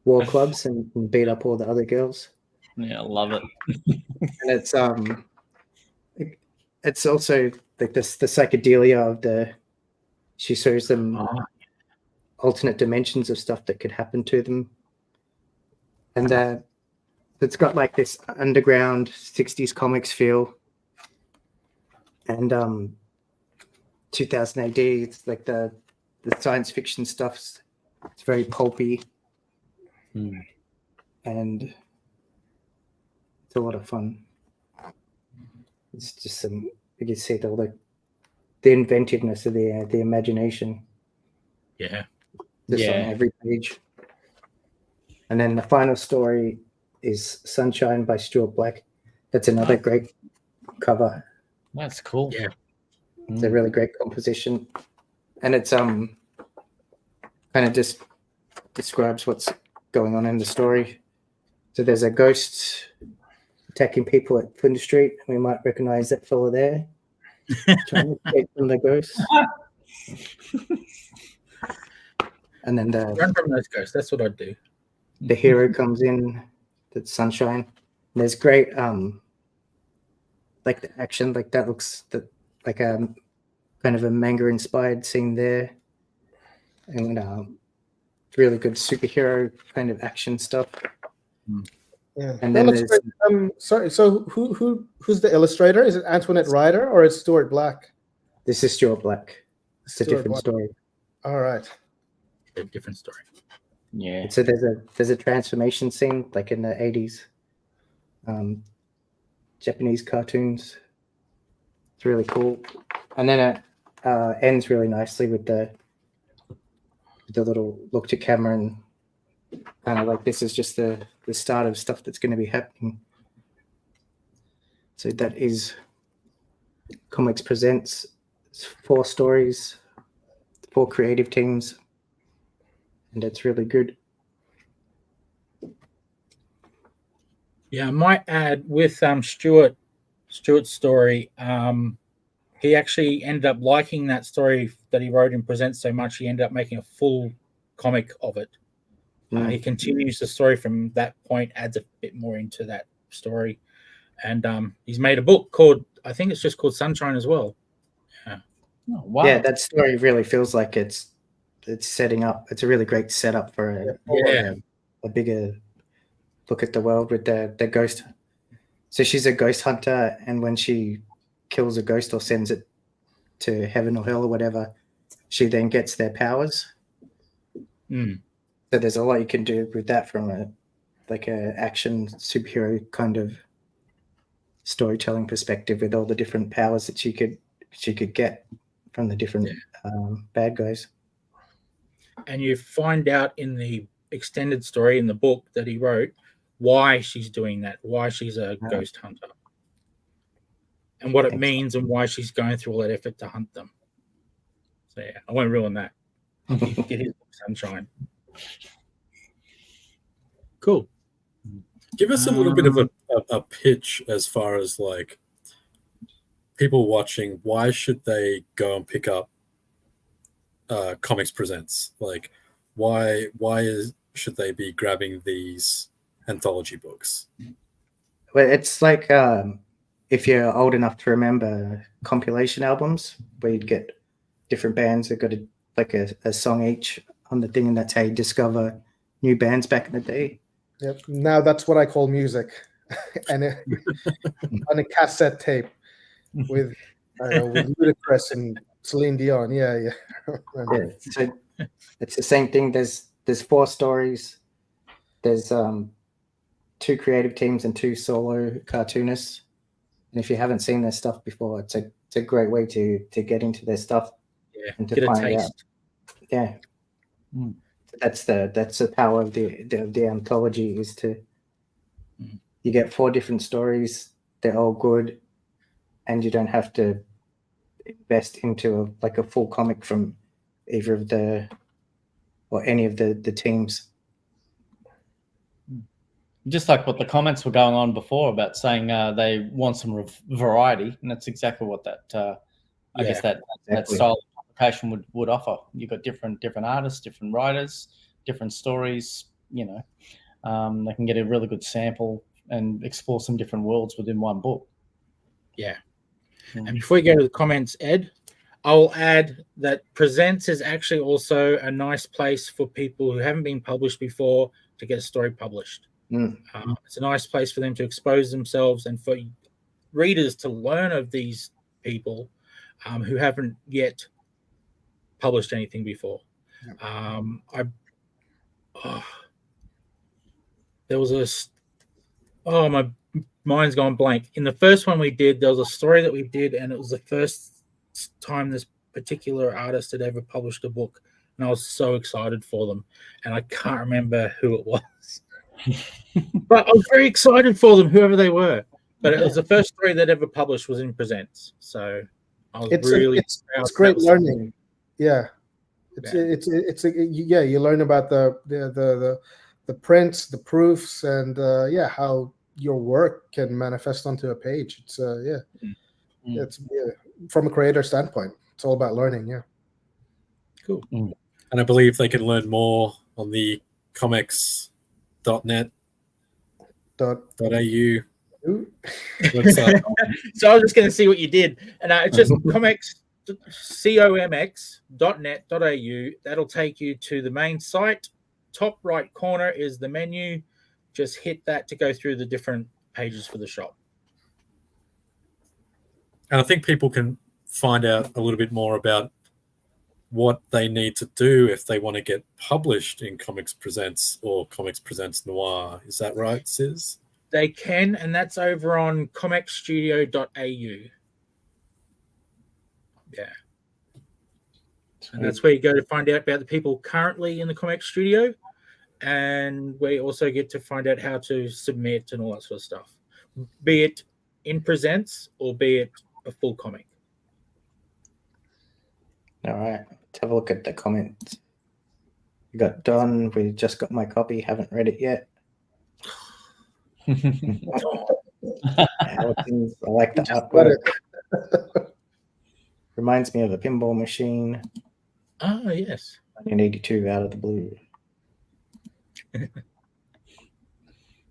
[SPEAKER 1] war clubs and beat up all the other girls.
[SPEAKER 3] Yeah, I love it.
[SPEAKER 1] And it's also like the psychedelia of she shows them alternate dimensions of stuff that could happen to them, and it's got like this underground 60s comics feel. And 2000 AD, it's like the science fiction stuff's it's very pulpy, and it's a lot of fun. It's just you can see the inventiveness of the imagination.
[SPEAKER 2] Yeah.
[SPEAKER 1] Just on every page. And then the final story is Sunshine by Stuart Black. That's another great cover.
[SPEAKER 3] That's cool.
[SPEAKER 2] Yeah.
[SPEAKER 1] It's a really great composition. And it's kind of just describes what's going on in the story. So there's a ghost attacking people at Flinders Street. We might recognize that fellow there. Trying to escape from the ghost. And then
[SPEAKER 2] Run from those ghosts. That's what I'd do.
[SPEAKER 1] The hero comes in. That's Sunshine. And there's great like the action, like that looks like a kind of a manga inspired scene there. And really good superhero kind of action stuff.
[SPEAKER 5] Yeah.
[SPEAKER 1] And then there's
[SPEAKER 5] sorry. So who's the illustrator? Is it Antoinette Ryder or is Stuart Black?
[SPEAKER 1] This is Stuart Black. It's a different story.
[SPEAKER 5] All right.
[SPEAKER 2] A different story.
[SPEAKER 3] Yeah.
[SPEAKER 1] So there's a transformation scene like in the 80s. Japanese cartoons. It's really cool. And then it ends really nicely with the little look to camera and kind of like this is just the start of stuff that's going to be happening. So that is ComX Presents. It's 4 stories, 4 creative teams, and it's really good.
[SPEAKER 2] Yeah, I might add with Stuart's story, he actually ended up liking that story that he wrote in Presents so much, he ended up making a full comic of it. He continues the story from that point, adds a bit more into that story. And he's made a book called, I think it's just called Sunshine as well. Yeah.
[SPEAKER 3] Oh, wow.
[SPEAKER 1] Yeah, that story really feels like it's setting up. It's a really great setup for a bigger look at the world with the ghost. So she's a ghost hunter, and when she kills a ghost or sends it to heaven or hell or whatever, she then gets their powers. So there's a lot you can do with that from a action superhero kind of storytelling perspective, with all the different powers that she could get from the different bad guys.
[SPEAKER 2] And you find out in the extended story in the book that he wrote why she's doing that, why she's a ghost hunter, and what it means, and why she's going through all that effort to hunt them. So yeah, I won't ruin that. Get his book, Sunshine. Cool.
[SPEAKER 4] Give us a little bit of a pitch as far as like people watching. Why should they go and pick up ComX Presents? Like, why should they be grabbing these anthology books?
[SPEAKER 1] Well, it's like if you're old enough to remember compilation albums where you'd get different bands that got a song each on the thing, and that's how you discover new bands back in the day.
[SPEAKER 5] Yep. Now that's what I call music. and on a cassette tape with with Ludacris and Celine Dion. Yeah.
[SPEAKER 1] Yeah, so it's the same thing. There's 4 stories. There's 2 creative teams and 2 solo cartoonists. And if you haven't seen their stuff before, it's a great way to get into their stuff.
[SPEAKER 2] Yeah,
[SPEAKER 1] and to
[SPEAKER 2] get a
[SPEAKER 1] find
[SPEAKER 2] taste.
[SPEAKER 1] out. Yeah, that's the power of the anthology is to you get 4 different stories. They're all good, and you don't have to invest into a full comic from either of any of the teams.
[SPEAKER 3] Just like what the comments were going on before about saying they want some variety, and that's exactly what that I guess that style of publication would offer. You've got different artists, different writers, different stories. They can get a really good sample and explore some different worlds within one book.
[SPEAKER 2] Yeah. And before you go to the comments, Ed, I'll add that Presents is actually also a nice place for people who haven't been published before to get a story published. It's a nice place for them to expose themselves and for readers to learn of these people who haven't yet published anything before. There was my mind's gone blank. In the first one we did, there was a story that we did, and it was the first time this particular artist had ever published a book, and I was so excited for them, and I can't remember who it was. But I was very excited for them, whoever they were. But it was the first story that ever published was in Presents, so I was
[SPEAKER 5] it's great learning. Yeah, you learn about the prints, the proofs, and how your work can manifest onto a page. It's it's from a creator standpoint, it's all about learning. Yeah,
[SPEAKER 2] cool.
[SPEAKER 4] And I believe they can learn more on the ComX.net .au website.
[SPEAKER 2] So I was just going to see what you did, and it's just ComX comx.net.au. That'll take you to the main site. Top right corner is the menu. Just hit that to go through the different pages for the shop.
[SPEAKER 4] And I think people can find out a little bit more about what they need to do if they want to get published in ComX Presents or ComX Presents Noir. Is that right, Sis?
[SPEAKER 2] They can, and that's over on comxstudio.au. Yeah. And that's where you go to find out about the people currently in the ComX studio. And we also get to find out how to submit and all that sort of stuff, be it in Presents or be it a full comic.
[SPEAKER 1] All right, let's have a look at the comments. We got Don. We just got my copy. Haven't read it yet. Allison's, I like the artwork. Reminds me of a pinball machine.
[SPEAKER 2] Oh, yes.
[SPEAKER 1] 1982 out of the blue.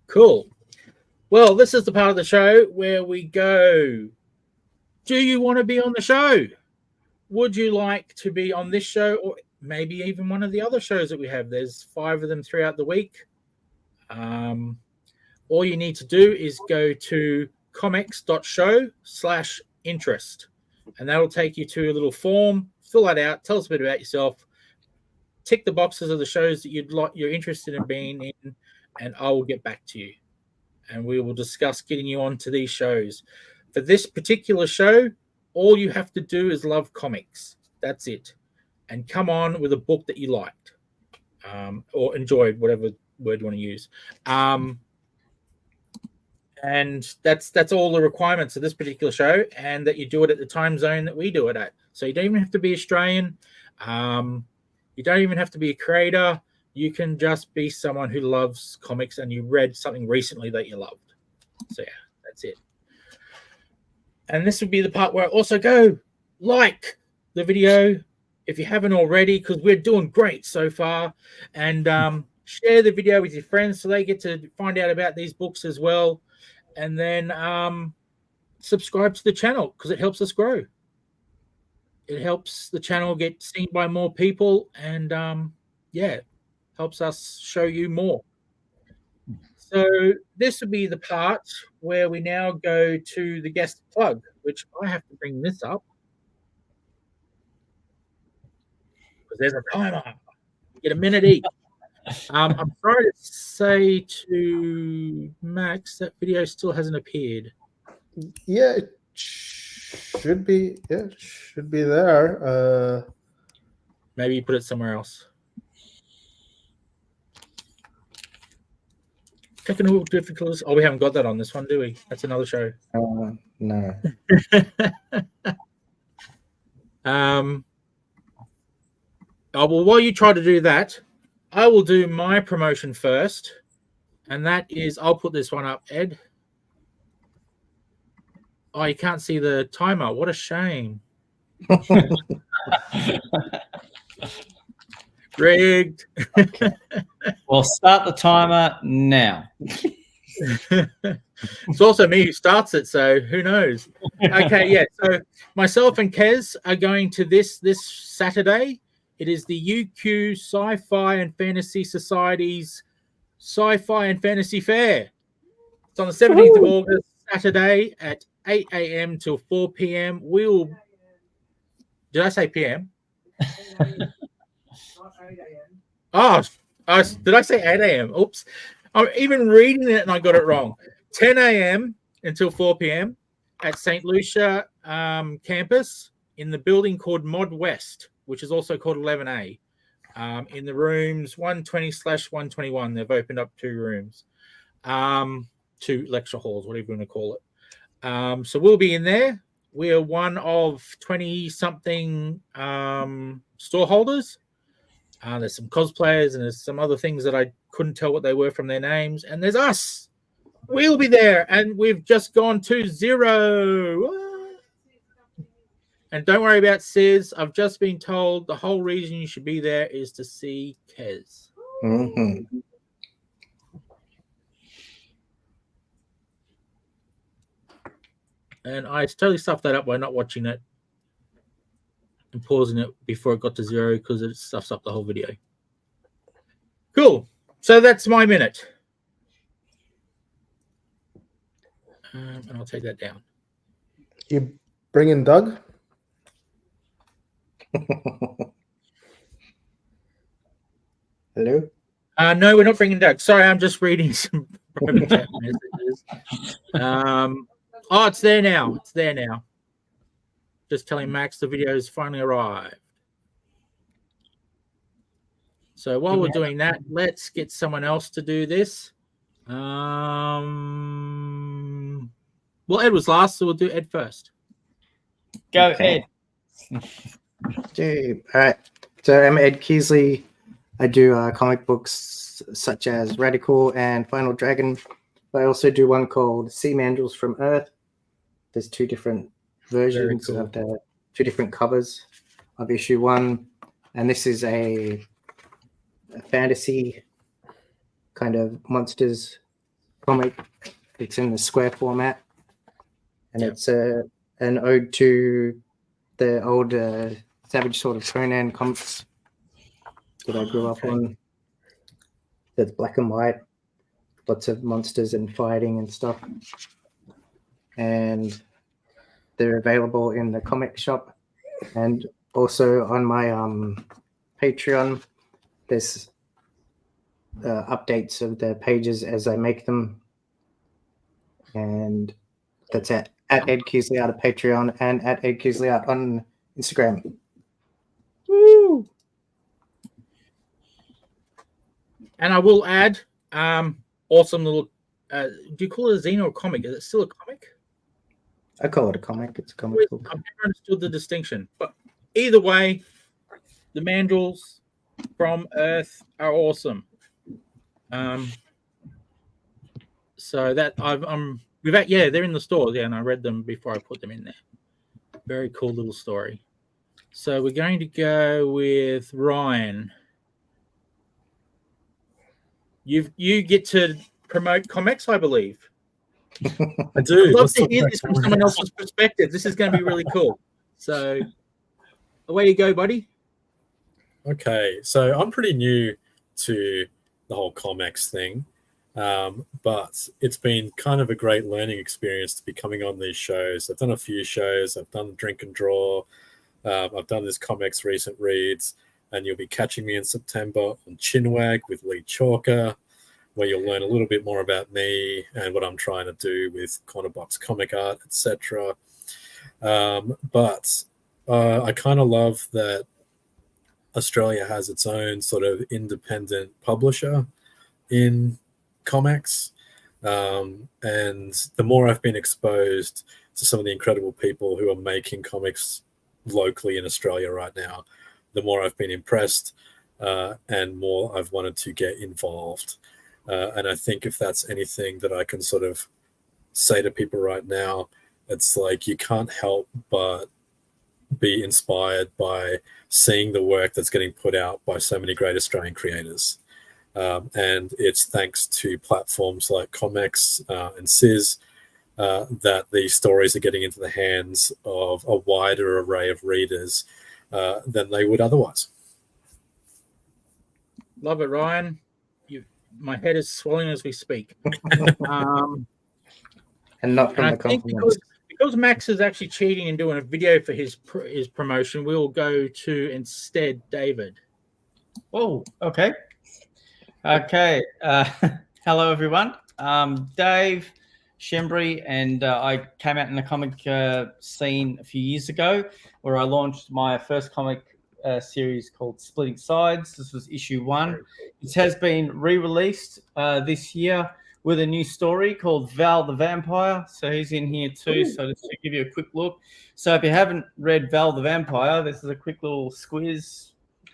[SPEAKER 2] Cool. Well, this is the part of the show where we go, do you want to be on the show? Would you like to be on this show or maybe even one of the other shows that we have? There's 5 of them throughout the week. All you need to do is go to comx.show/interest, and that will take you to a little form. Fill that out. Tell us a bit about yourself. Tick the boxes of the shows that you're interested in being in, and I will get back to you. And we will discuss getting you onto these shows. For this particular show, all you have to do is love comics. That's it. And come on with a book that you liked or enjoyed, whatever word you want to use. And that's all the requirements of this particular show, and that you do it at the time zone that we do it at. So you don't even have to be Australian. You don't even have to be a creator. You can just be someone who loves comics and you read something recently that you loved. So yeah, that's it. And this would be the part where I also go like the video if you haven't already, because we're doing great so far. And share the video with your friends so they get to find out about these books as well. And then subscribe to the channel because it helps us grow. It helps the channel get seen by more people, and helps us show you more. So this would be the part where we now go to the guest plug, which I have to bring this up because there's a timer. You get a minute each. I'm sorry to say to Max that video still hasn't appeared.
[SPEAKER 5] Yeah, it should be. Yeah, it should be there.
[SPEAKER 2] Maybe you put it somewhere else. Technical difficulties. Oh, we haven't got that on this one, do we? That's another show.
[SPEAKER 1] No.
[SPEAKER 2] Oh, well, while you try to do that, I will do my promotion first, and that is I'll put this one up, Ed. Oh, you can't see the timer. What a shame. Rigged.
[SPEAKER 3] Well, start the timer now.
[SPEAKER 2] It's also me who starts it, so who knows? Okay, yeah. So myself and Kez are going to this Saturday. It is the UQ Sci-Fi and Fantasy Society's Sci-Fi and Fantasy Fair. It's on the 17th of August, Saturday at 8 a.m. till 4 p.m. Did I say p.m.? Oh, did I say 8 a.m.? Oops. I'm even reading it and I got it wrong. 10 a.m. until 4 p.m. at St. Lucia campus in the building called Mod West, which is also called 11A. In the rooms 120/121. They've opened up 2 rooms, 2 lecture halls, whatever you want to call it. So we'll be in there. We are one of 20-something store holders. There's some cosplayers and there's some other things that I couldn't tell what they were from their names. And there's us. We'll be there. And we've just gone to 0. And don't worry about Sizz. I've just been told the whole reason you should be there is to see Kez.
[SPEAKER 1] Mm-hmm.
[SPEAKER 2] And I totally stuffed that up by not watching it and pausing it before it got to 0 because it stuffs up the whole video. Cool. So that's my minute. And I'll take that down.
[SPEAKER 5] You bring in Doug?
[SPEAKER 1] Hello?
[SPEAKER 2] No, we're not bringing Doug. Sorry, I'm just reading some private chat messages. Oh, it's there now. It's there now. Just telling Max the video has finally arrived. So while we're doing that, let's get someone else to do this. Well, Ed was last, so we'll do Ed first.
[SPEAKER 3] Go,
[SPEAKER 1] Okay.
[SPEAKER 3] Ed.
[SPEAKER 1] All right. So I'm E.D.Kearsley. I do comic books such as Radical and Final Dragon. But I also do one called Sea Mandrels from Earth. There's 2 different versions
[SPEAKER 2] Very cool.
[SPEAKER 1] of the 2 different covers of issue 1. And this is a fantasy kind of monsters comic. It's in the square format. And it's an ode to the old Savage Sword of Conan comics that I grew up on. That's black and white, lots of monsters and fighting and stuff. And they're available in the comic shop and also on my Patreon. There's updates of the pages as I make them. And that's at E.D.Kearsley Art on Patreon and at E.D.Kearsley Art on Instagram.
[SPEAKER 2] Woo! And I will add, awesome little. Do you call it a zine or a comic? Is it still a comic?
[SPEAKER 1] I call it a comic. It's a comic book.
[SPEAKER 2] I've never understood the distinction, but either way, the Mandrels from Earth are awesome. So that they're in the stores, and I read them before I put them in there. Very cool little story. So we're going to go with Ryan. You get to promote ComX, I believe.
[SPEAKER 4] I do.
[SPEAKER 2] I'd love
[SPEAKER 4] Let's
[SPEAKER 2] to
[SPEAKER 4] talk
[SPEAKER 2] hear
[SPEAKER 4] about
[SPEAKER 2] this from
[SPEAKER 4] ComX.
[SPEAKER 2] someone else's perspective. This is going to be really cool. So away you go, buddy.
[SPEAKER 4] Okay, so I'm pretty new to the whole ComX thing. But it's been kind of a great learning experience to be coming on these shows. I've done a few shows. I've done Drink and Draw. I've done this ComX Recent Reads, and you'll be catching me in September on Chinwag with Lee Chalker, where you'll learn a little bit more about me and what I'm trying to do with Corner Box comic art, etc. But I kind of love that Australia has its own sort of independent publisher in ComX. And the more I've been exposed to some of the incredible people who are making comics locally in Australia right now, the more I've been impressed and more I've wanted to get involved. And I think if that's anything that I can sort of say to people right now, it's like you can't help but be inspired by seeing the work that's getting put out by so many great Australian creators. And it's thanks to platforms like ComX and Sizz that these stories are getting into the hands of a wider array of readers than they would otherwise.
[SPEAKER 2] Love it, Ryan. My head is swelling as we speak.
[SPEAKER 1] And not from
[SPEAKER 2] I
[SPEAKER 1] the
[SPEAKER 2] think
[SPEAKER 1] compliments.
[SPEAKER 2] because Max is actually cheating and doing a video for his promotion, we will go to instead David.
[SPEAKER 3] Oh, okay. Okay. Hello, everyone. Dave Shembry, and I came out in the comic scene a few years ago, where I launched my first comic series called Splitting Sides. This was issue 1. It has been re-released this year with a new story called Val the Vampire. So he's in here too. So just to give you a quick look. So if you haven't read Val the Vampire, this is a quick little squiz.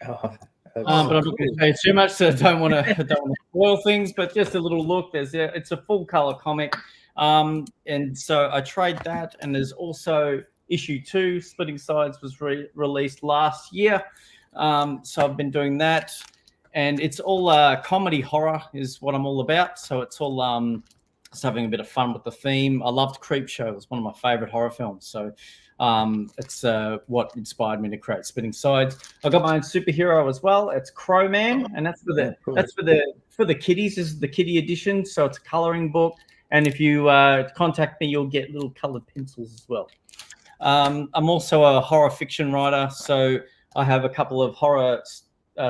[SPEAKER 1] Oh,
[SPEAKER 3] But I'm not going to say too much, so I don't want to spoil things. But just a little look. It's a full color comic, and so I trade that. And there's also issue 2, Splitting Sides, was released last year. So I've been doing that, and it's all comedy horror is what I'm all about. So it's all just having a bit of fun with the theme. I loved Creepshow. It was one of my favorite horror films. So it's what inspired me to create Splitting Sides. I got my own superhero as well. It's Crowman, and that's for the kiddies. This is the kiddie edition. So it's a coloring book, and if you contact me, you'll get little colored pencils as well. I'm also a horror fiction writer, so I have a couple of horror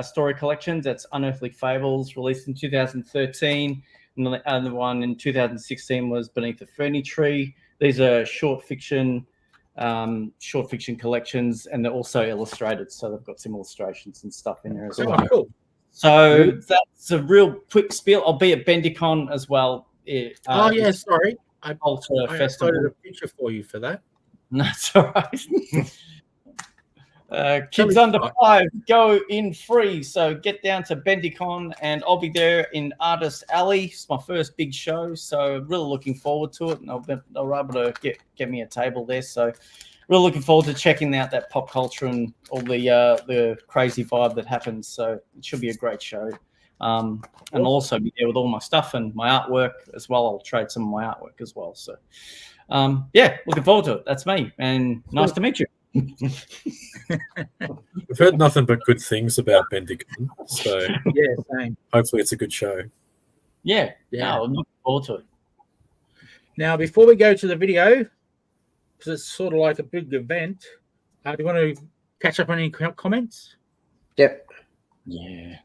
[SPEAKER 3] story collections. That's Unearthly Fables, released in 2013, and the other one in 2016 was Beneath the Ferny Tree. These are short fiction collections, and they're also illustrated, so they've got some illustrations and stuff in there as well.
[SPEAKER 2] Cool.
[SPEAKER 3] So that's a real quick spiel. I'll be at BendyCon as well.
[SPEAKER 2] Sorry. I
[SPEAKER 3] Festival.
[SPEAKER 2] uploaded a picture for you for that.
[SPEAKER 3] That's all right. Kids under 5 go in free, so get down to BendyCon, and I'll be there in Artist Alley. It's my first big show, so really looking forward to it, and they'll able to get me a table there. So really looking forward to checking out that pop culture and all the crazy vibe that happens. So it should be a great show. And I'll also be there with all my stuff and my artwork as well. I'll trade some of my artwork as well. So looking forward to it. That's me, and nice to meet you.
[SPEAKER 4] We've heard nothing but good things about BendyCon, so
[SPEAKER 2] Yeah, same.
[SPEAKER 4] hopefully it's a good show.
[SPEAKER 3] Yeah. No, I'm looking forward to it.
[SPEAKER 2] Now, before we go to the video, because it's sort of like a big event, do you want to catch up on any comments?
[SPEAKER 1] Yep.
[SPEAKER 3] Yeah.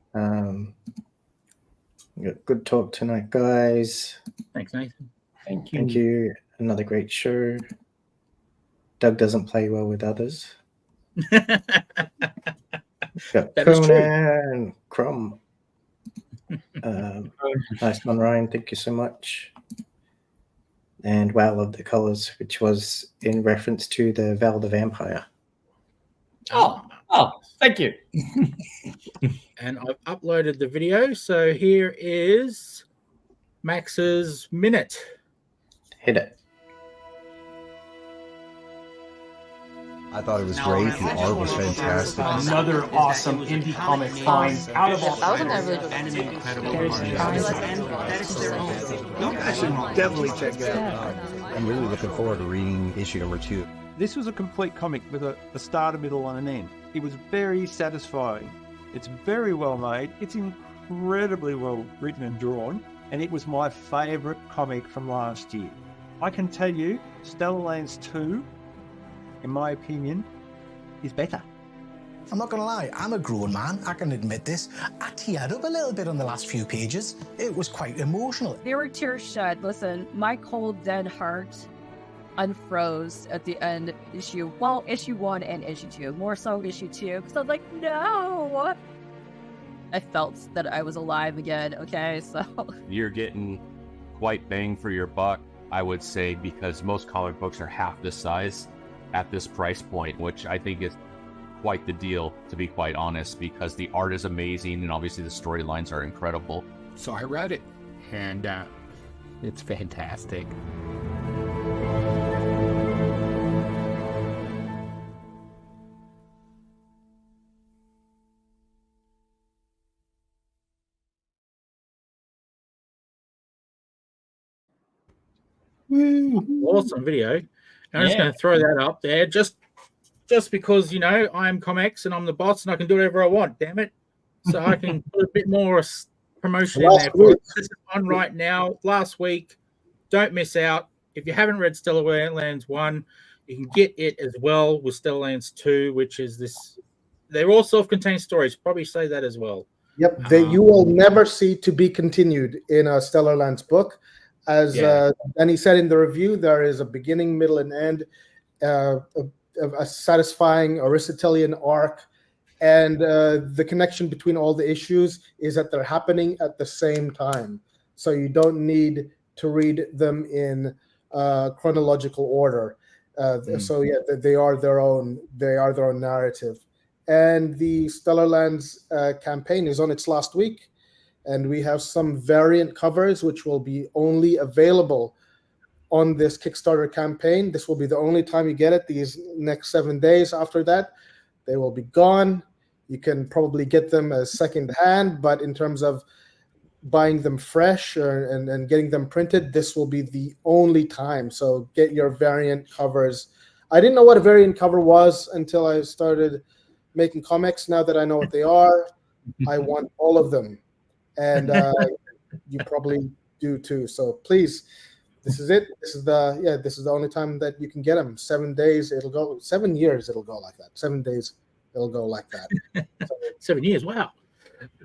[SPEAKER 1] Good talk tonight, guys.
[SPEAKER 2] Thanks, Nathan.
[SPEAKER 3] Thank you.
[SPEAKER 1] Thank you. Another great show. Doug doesn't play well with others. Got
[SPEAKER 2] That is true.
[SPEAKER 1] Conan, Crom. Nice one, Ryan. Thank you so much. And wow, love the colors, which was in reference to the Val the Vampire.
[SPEAKER 3] Oh, thank you.
[SPEAKER 2] And I've uploaded the video. So here is Max's minute.
[SPEAKER 1] Hit it.
[SPEAKER 6] I thought it was great. The art was fantastic.
[SPEAKER 7] Another awesome indie comic find out of
[SPEAKER 8] That wasn't that really
[SPEAKER 6] You guys should definitely check it out. I'm really looking forward to reading issue number 2.
[SPEAKER 7] This was a complete comic with a start, a middle, and an end. It was very satisfying. It's very well made. It's incredibly well written and drawn, and it was my favourite comic from last year. I can tell you, Stellar Lands 2, in my opinion, is better.
[SPEAKER 9] I'm not going to lie, I'm a grown man, I can admit this. I teared up a little bit on the last few pages. It was quite emotional.
[SPEAKER 10] There were tears shed. Listen, my cold, dead heart unfroze at the end of issue 1 and issue 2. More so issue 2, because I was like, no! I felt that I was alive again, okay? So
[SPEAKER 11] you're getting quite bang for your buck, I would say, because most comic books are half this size at this price point, which I think is quite the deal, to be quite honest, because the art is amazing and obviously the storylines are incredible.
[SPEAKER 12] So I read it, and it's fantastic.
[SPEAKER 2] Awesome video. And I'm just going to throw that up there just because, you know, I'm ComX and I'm the boss and I can do whatever I want, damn it. So I can put a bit more promotion in there. This is on right now, last week. Don't miss out. If you haven't read Stellar Lands 1, you can get it as well with Stellar Lands 2, which is this. They're all self-contained stories. Probably say that as well.
[SPEAKER 5] Yep. You will never see to be continued in a Stellar Lands book. As Danny said in the review, there is a beginning, middle, and end, a satisfying Aristotelian arc, and the connection between all the issues is that they're happening at the same time. So you don't need to read them in chronological order. So yeah, they are their own narrative. And the Stellar Lands campaign is on its last week. And we have some variant covers which will be only available on this Kickstarter campaign. This will be the only time you get it. These next 7 days after that, they will be gone. You can probably get them as secondhand, but in terms of buying them fresh and getting them printed, this will be the only time. So get your variant covers. I didn't know what a variant cover was until I started making comics. Now that I know what they are, I want all of them. And you probably do too. So please, this is it. This is the only time that you can get them. 7 days, it'll go. 7 years, it'll go like that. 7 days, it'll go like that. So,
[SPEAKER 2] 7 years, wow.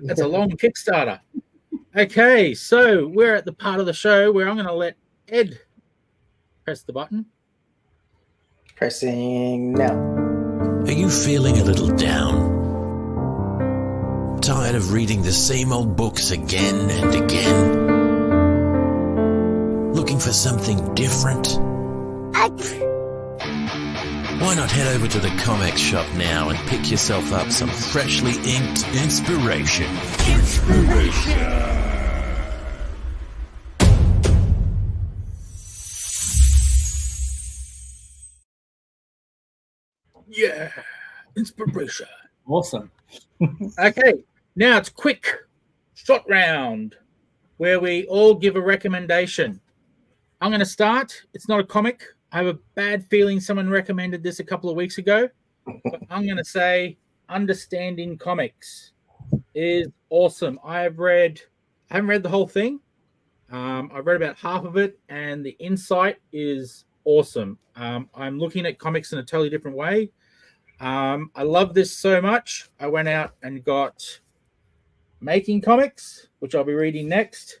[SPEAKER 2] That's a long Kickstarter. Okay, so we're at the part of the show where I'm going to let Ed press the button.
[SPEAKER 1] Pressing now.
[SPEAKER 13] Are you feeling a little down? Tired of reading the same old books again and again? Looking for something different? Why not head over to the ComX shop now and pick yourself up some freshly inked inspiration?
[SPEAKER 2] Yeah, inspiration.
[SPEAKER 3] Awesome.
[SPEAKER 2] Okay, now it's quick shot round where we all give a recommendation. I'm going to start. It's not a comic. I have a bad feeling someone recommended this a couple of weeks ago, but I'm going to say Understanding Comics is awesome. I haven't read the whole thing. I've read about half of it, and the insight is awesome. I'm looking at comics in a totally different way. I love this so much. I went out and got Making Comics, which I'll be reading next.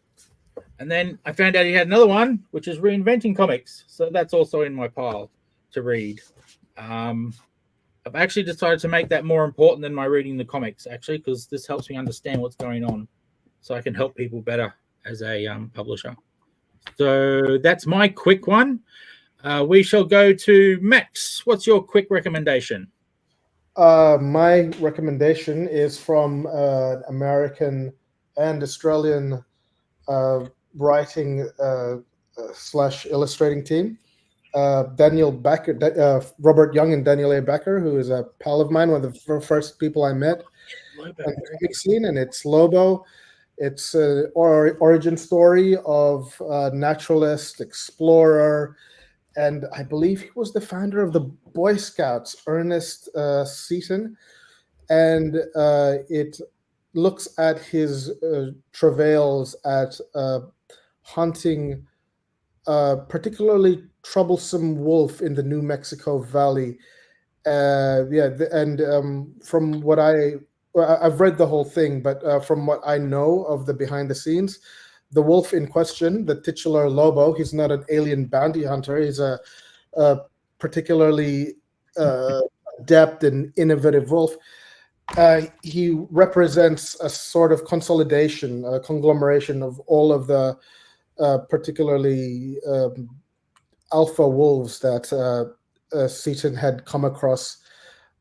[SPEAKER 2] And then I found out he had another one, which is Reinventing Comics. So that's also in my pile to read. I've actually decided to make that more important than my reading the comics, actually, because this helps me understand what's going on so I can help people better as a publisher. So that's my quick one. We shall go to Max. What's your quick recommendation?
[SPEAKER 5] My recommendation is from American and Australian writing / illustrating team. Daniel Becker, Robert Young and Daniel A. Becker, who is a pal of mine, one of the first people I met on the comic scene, and it's Lobo. It's an origin story of a naturalist, explorer, and I believe he was the founder of the Boy Scouts, Ernest Seton. And it looks at his travails at hunting a particularly troublesome wolf in the New Mexico Valley. From what I've read the whole thing, but from what I know of the behind the scenes, the wolf in question, the titular Lobo, he's not an alien bounty hunter. He's a particularly adept and innovative wolf. He represents a sort of consolidation, a conglomeration of all of the particularly alpha wolves that Seaton had come across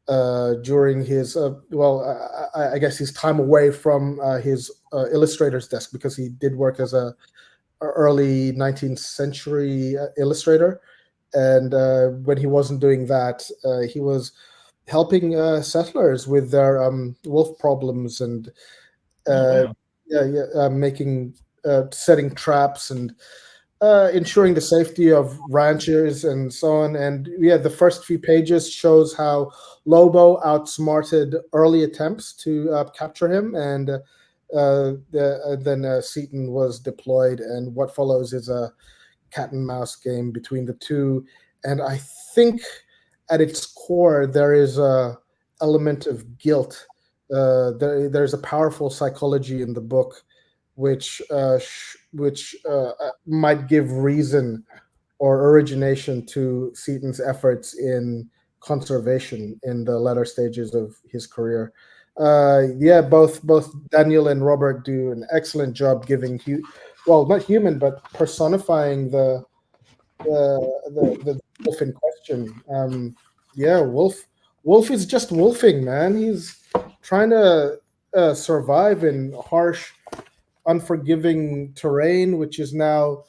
[SPEAKER 5] during his I guess his time away from his illustrator's desk, because he did work as a early 19th century illustrator, and when he wasn't doing that, he was helping settlers with their wolf problems and making setting traps and ensuring the safety of ranchers and so on. And the first few pages shows how Lobo outsmarted early attempts to capture him, and then Seaton was deployed, and what follows is a cat and mouse game between the two. And I think at its core there is a element of guilt. There's a powerful psychology in the book which might give reason or origination to Seaton's efforts in conservation in the latter stages of his career. Both Daniel and Robert do an excellent job giving not human, but personifying the wolf in question. Wolf is just wolfing, man. He's trying to survive in harsh, unforgiving terrain, which is now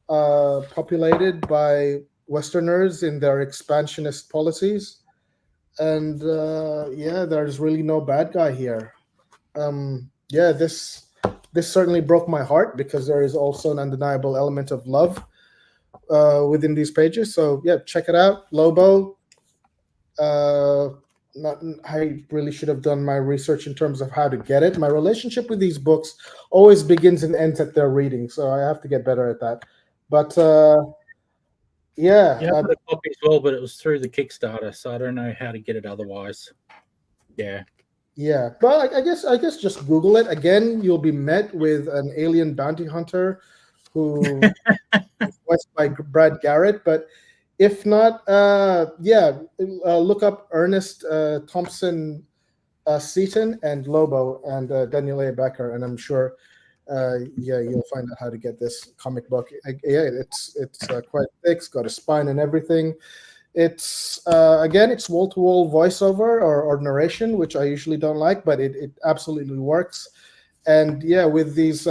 [SPEAKER 5] populated by Westerners in their expansionist policies. And there's really no bad guy here. This certainly broke my heart, because there is also an undeniable element of love within these pages. So check it out, Lobo. I really should have done my research in terms of how to get it. My relationship with these books always begins and ends at their reading, so I have to get better at that. But
[SPEAKER 2] I got a copy as well, but it was through the Kickstarter, so I don't know how to get it otherwise.
[SPEAKER 5] But I guess just Google it. Again, you'll be met with an alien bounty hunter who is voiced by Brad Garrett. But if not, look up Ernest Thompson Seaton and Lobo and Daniel A. Becker, and I'm sure you'll find out how to get this comic book. It's quite thick. It's got a spine and everything. It's it's wall-to-wall voiceover or narration, which I usually don't like, but it absolutely works. And with these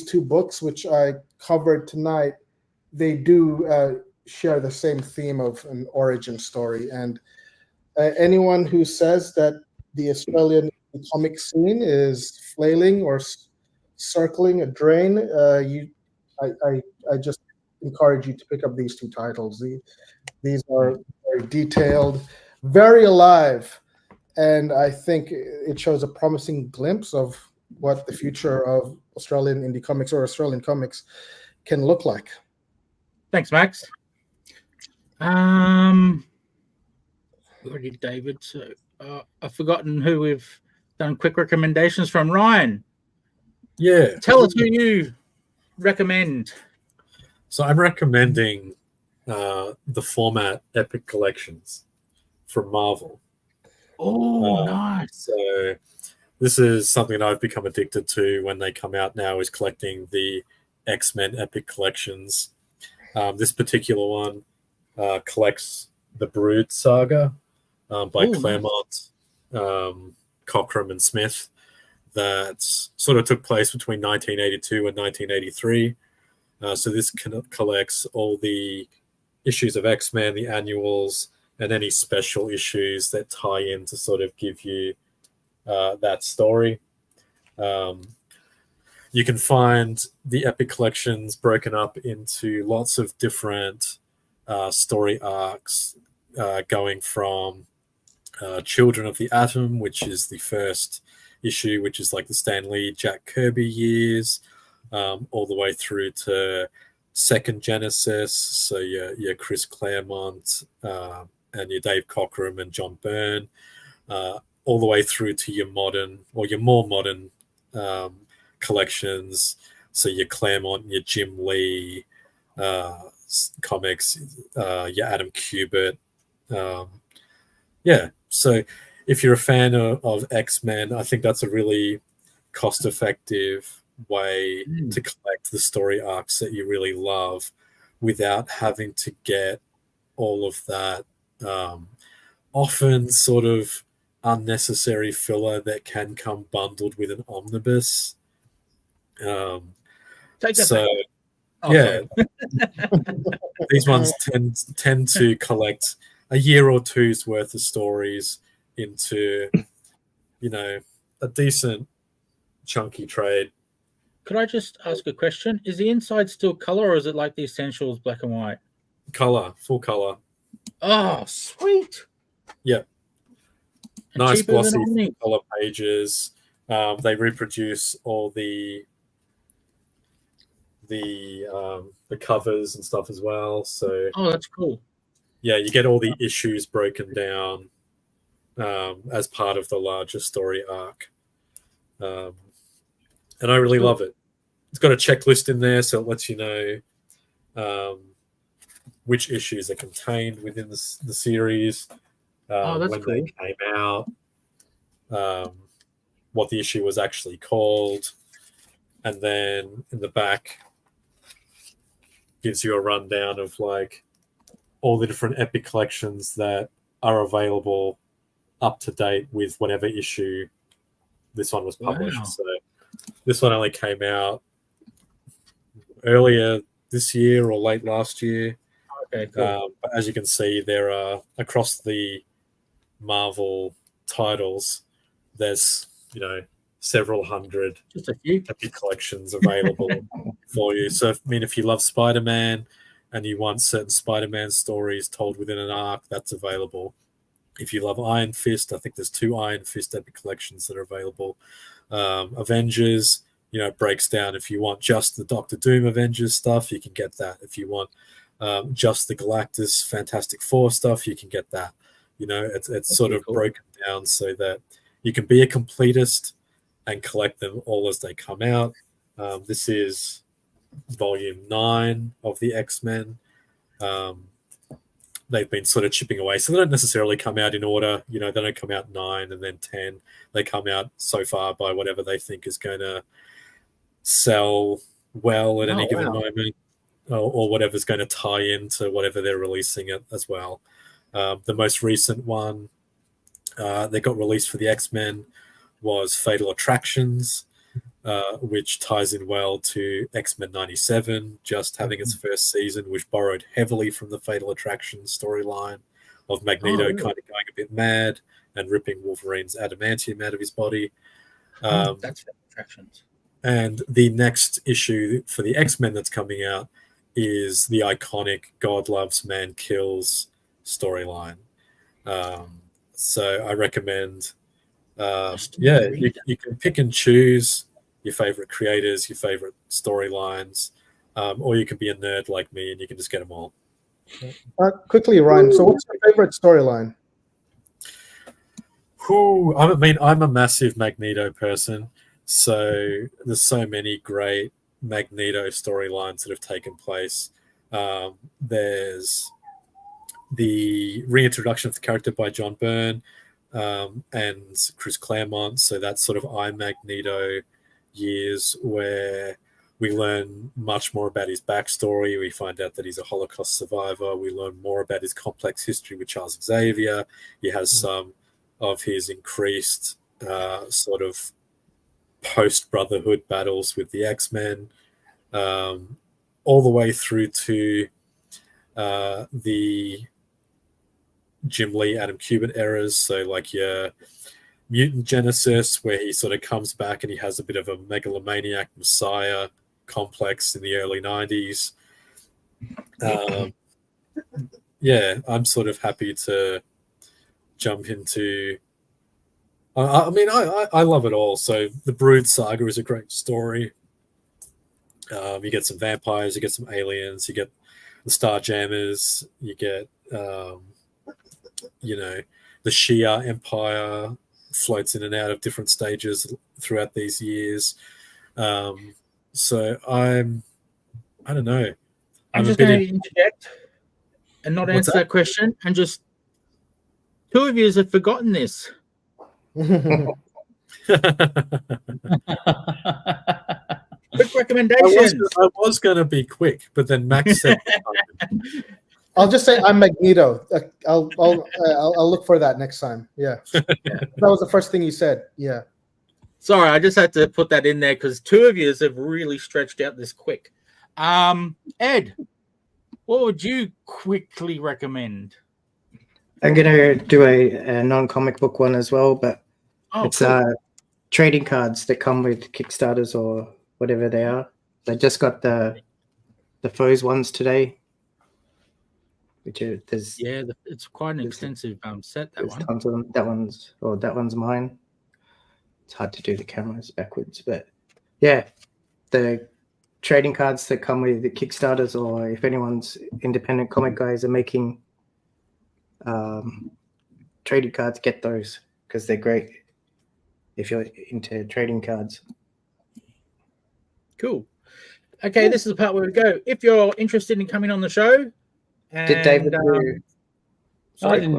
[SPEAKER 5] two books, which I covered tonight, they do share the same theme of an origin story. And anyone who says that the Australian comic scene is flailing or circling a drain, I just encourage you to pick up these two titles. These are very detailed, very alive, and I think it shows a promising glimpse of what the future of Australian indie comics or Australian comics can look like.
[SPEAKER 2] Thanks, Max. Already, David. So I've forgotten who we've done quick recommendations from. Ryan. Tell us who you recommend.
[SPEAKER 4] So I'm recommending the format Epic Collections from Marvel.
[SPEAKER 2] Oh, nice.
[SPEAKER 4] So this is something I've become addicted to when they come out now, is collecting the X-Men Epic Collections. This particular one collects the Brood saga by Claremont, Cockrum and Smith, that sort of took place between 1982 and 1983. So this collects all the issues of X-Men, the annuals, and any special issues that tie in to sort of give you that story. You can find the Epic Collections broken up into lots of different story arcs, going from Children of the Atom, which is the first issue, which is like the Stan Lee, Jack Kirby years, all the way through to second Genesis, so your Chris Claremont and your Dave Cockrum and John Byrne, all the way through to your modern or your more modern collections, so your Claremont, your Jim Lee comics, your Adam Kubert. So if you're a fan of X-Men, I think that's a really cost-effective way to collect the story arcs that you really love without having to get all of that often sort of unnecessary filler that can come bundled with an omnibus.
[SPEAKER 2] Take that
[SPEAKER 4] so these ones tend to collect a year or two's worth of stories into, a decent chunky trade.
[SPEAKER 2] Could I just ask a question? Is the inside still color, or is it like the Essentials black and white?
[SPEAKER 4] Color, full color.
[SPEAKER 2] Oh, sweet.
[SPEAKER 4] Yep.
[SPEAKER 2] And
[SPEAKER 4] Nice
[SPEAKER 2] cheaper than
[SPEAKER 4] glossy
[SPEAKER 2] Omni.
[SPEAKER 4] color pages. They reproduce all the covers and stuff as well. So
[SPEAKER 2] that's cool.
[SPEAKER 4] Yeah, you get all the issues broken down as part of the larger story arc. And I really love it. It's got a checklist in there, so it lets you know which issues are contained within the series,
[SPEAKER 2] that's
[SPEAKER 4] when
[SPEAKER 2] cool.
[SPEAKER 4] they came out, what the issue was actually called, and then in the back gives you a rundown of like all the different epic collections that are available up to date with whatever issue this one was published.
[SPEAKER 2] Wow.
[SPEAKER 4] So this one only came out earlier this year or late last year.
[SPEAKER 2] Okay, cool.
[SPEAKER 4] But as you can see, there are across the Marvel titles, there's several hundred
[SPEAKER 2] just a few
[SPEAKER 4] epic collections available for you. So if you love Spider-Man and you want certain Spider-Man stories told within an arc, that's available. If you love Iron Fist, I think there's 2 Iron Fist epic collections that are available. Avengers, it breaks down. If you want just the Doctor Doom Avengers stuff, you can get that. If you want just the Galactus Fantastic Four stuff, you can get that. It's sort of broken down so that you can be a completist and collect them all as they come out. This is volume 9 of the X-Men. They've been sort of chipping away, so they don't necessarily come out in order. They don't come out 9 and then 10. They come out so far by whatever they think is going to sell well at any given moment, or whatever's going to tie into whatever they're releasing it as well. The most recent one that got released for the X-Men was Fatal Attractions, which ties in well to X-Men 97, just having its first season, which borrowed heavily from the Fatal Attractions storyline of Magneto kind of going a bit mad and ripping Wolverine's adamantium out of his body.
[SPEAKER 2] That's Fatal Attractions.
[SPEAKER 4] And the next issue for the X-Men that's coming out is the iconic God Loves, Man Kills storyline. So I recommend, you can pick and choose your favorite creators, your favorite storylines, or you can be a nerd like me and you can just get them all.
[SPEAKER 5] Quickly, Ryan, so what's your favorite storyline?
[SPEAKER 4] I'm a massive Magneto person, so there's so many great Magneto storylines that have taken place. There's the reintroduction of the character by John Byrne and Chris Claremont, so that's sort of I Magneto years where we learn much more about his backstory. We find out that he's a Holocaust survivor. We learn more about his complex history with Charles Xavier. He has some of his increased sort of post-Brotherhood battles with the X-Men, all the way through to the Jim Lee, Adam Kubert eras. So like your Mutant Genesis, where he sort of comes back and he has a bit of a megalomaniac messiah complex in the early 90s. I'm sort of happy to jump into I mean, I love it all. So the Brood Saga is a great story. You get some vampires, you get some aliens, you get the Starjammers, you get, you know, the Shia Empire floats in and out of different stages throughout these years. So I don't know.
[SPEAKER 2] I'm just going to interject and not answer that question, and just two of you have forgotten this. Quick recommendations.
[SPEAKER 4] I was going to be quick, but then Max said.
[SPEAKER 5] I'll just say I'm Magneto. I'll look for that next time. Yeah. That was the first thing you said. Yeah.
[SPEAKER 2] Sorry, I just had to put that in there because two of you have really stretched out this quick. Ed, what would you quickly recommend?
[SPEAKER 1] I'm going to do a non-comic book one as well, but it's
[SPEAKER 2] cool.
[SPEAKER 1] Trading cards that come with Kickstarters or whatever they are. I just got the Foes ones today.
[SPEAKER 2] It's quite an extensive set. That one.
[SPEAKER 1] Tons of them. That one's mine. It's hard to do the cameras backwards, but yeah, the trading cards that come with the Kickstarters, or if anyone's independent comic guys are making trading cards, get those because they're great if you're into trading cards.
[SPEAKER 2] Cool. Okay, this is the part where we go. If you're interested in coming on the show,
[SPEAKER 1] did David do?
[SPEAKER 3] I didn't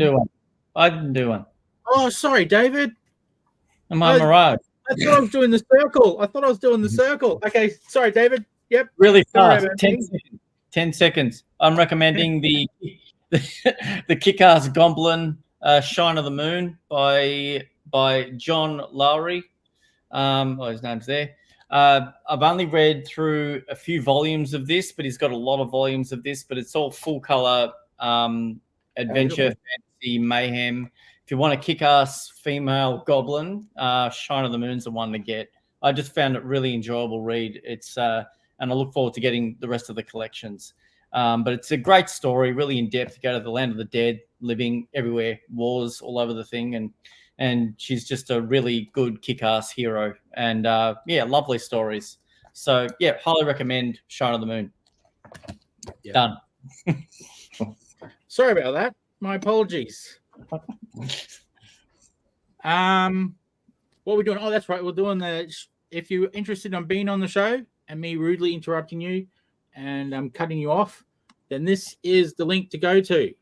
[SPEAKER 3] do one.
[SPEAKER 2] Oh, sorry, David.
[SPEAKER 3] Am I mirage?
[SPEAKER 2] I thought I was doing the circle. Okay, sorry, David. Yep.
[SPEAKER 3] Really fast. 10 seconds. I'm recommending the Kick-Ass Goblin Shine of the Moon by John Lowry. His name's there. I've only read through a few volumes of this, but he's got a lot of volumes of this, but it's all full color adventure, fantasy, mayhem. If you want a kick-ass female goblin, Shine of the Moon's the one to get. I just found it really enjoyable read. It's and I look forward to getting the rest of the collections. But it's a great story, really in depth. You go to the land of the dead, living everywhere, wars all over the thing, and she's just a really good kick-ass hero. And lovely stories. So highly recommend Shine of the Moon. Yeah. Done.
[SPEAKER 2] Sorry about that. My apologies. What are we doing? Oh, that's right. We're doing if you're interested in being on the show and me rudely interrupting you and I'm cutting you off, then this is the link to go to.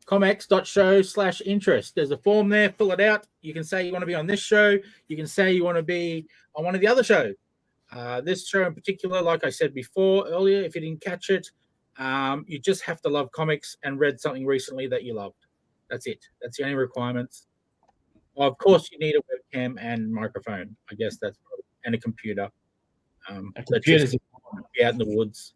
[SPEAKER 2] comx.show/interest. There's a form there. Fill it out. You can say you want to be on this show. You can say you want to be on one of the other shows. This show in particular, like I said earlier, if you didn't catch it, you just have to love comics and read something recently that you loved. That's it. That's the only requirements. Well, of course, you need a webcam and microphone. I guess that's probably, and a computer.
[SPEAKER 3] A computer's
[SPEAKER 2] be out in the woods.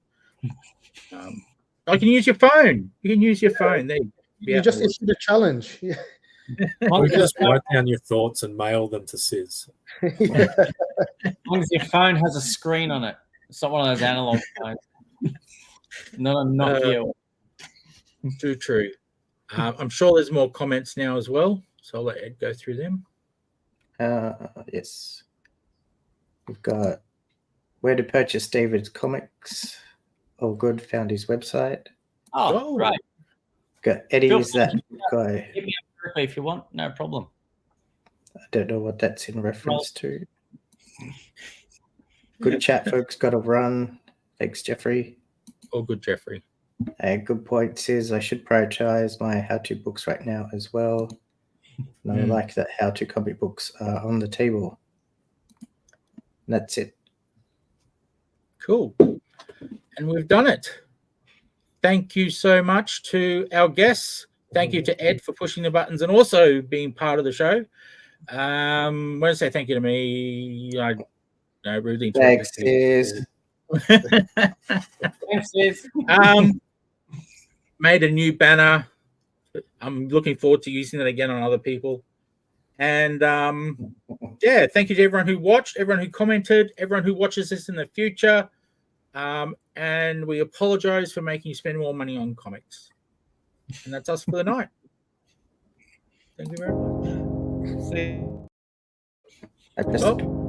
[SPEAKER 2] I can use your phone. You can use your phone. There.
[SPEAKER 5] You just issued a challenge.
[SPEAKER 4] You just write down your thoughts and mail them to Sizz.
[SPEAKER 3] As long as your phone has a screen on it. It's not one of those analog phones. Not a Nokia.
[SPEAKER 2] Too true. I'm sure there's more comments now as well, so I'll let Ed go through them.
[SPEAKER 1] Yes. We've got where to purchase David's comics. Oh, good. Found his website.
[SPEAKER 3] Oh, right.
[SPEAKER 1] Got Eddie's that guy.
[SPEAKER 3] Hit me up directly if you want. No problem.
[SPEAKER 1] I don't know what that's in reference to. Good chat, folks. Got to run. Thanks, Jeffrey.
[SPEAKER 2] Oh, good, Jeffrey.
[SPEAKER 1] Good point says I should prioritize my how-to books right now as well. And I like that how-to comic books are on the table. And that's it.
[SPEAKER 2] Cool. And we've done it. Thank you so much to our guests. Thank you to Ed for pushing the buttons and also being part of the show. I want to say thank you to me. Rudely.
[SPEAKER 1] Thanks, Sizz.
[SPEAKER 3] Thanks, Sizz.
[SPEAKER 2] Made a new banner. I'm looking forward to using it again on other people. And thank you to everyone who watched, everyone who commented, everyone who watches this in the future. And we apologize for making you spend more money on comics. And that's us for the night. Thank you very much. See.
[SPEAKER 1] I pressed
[SPEAKER 2] Oh.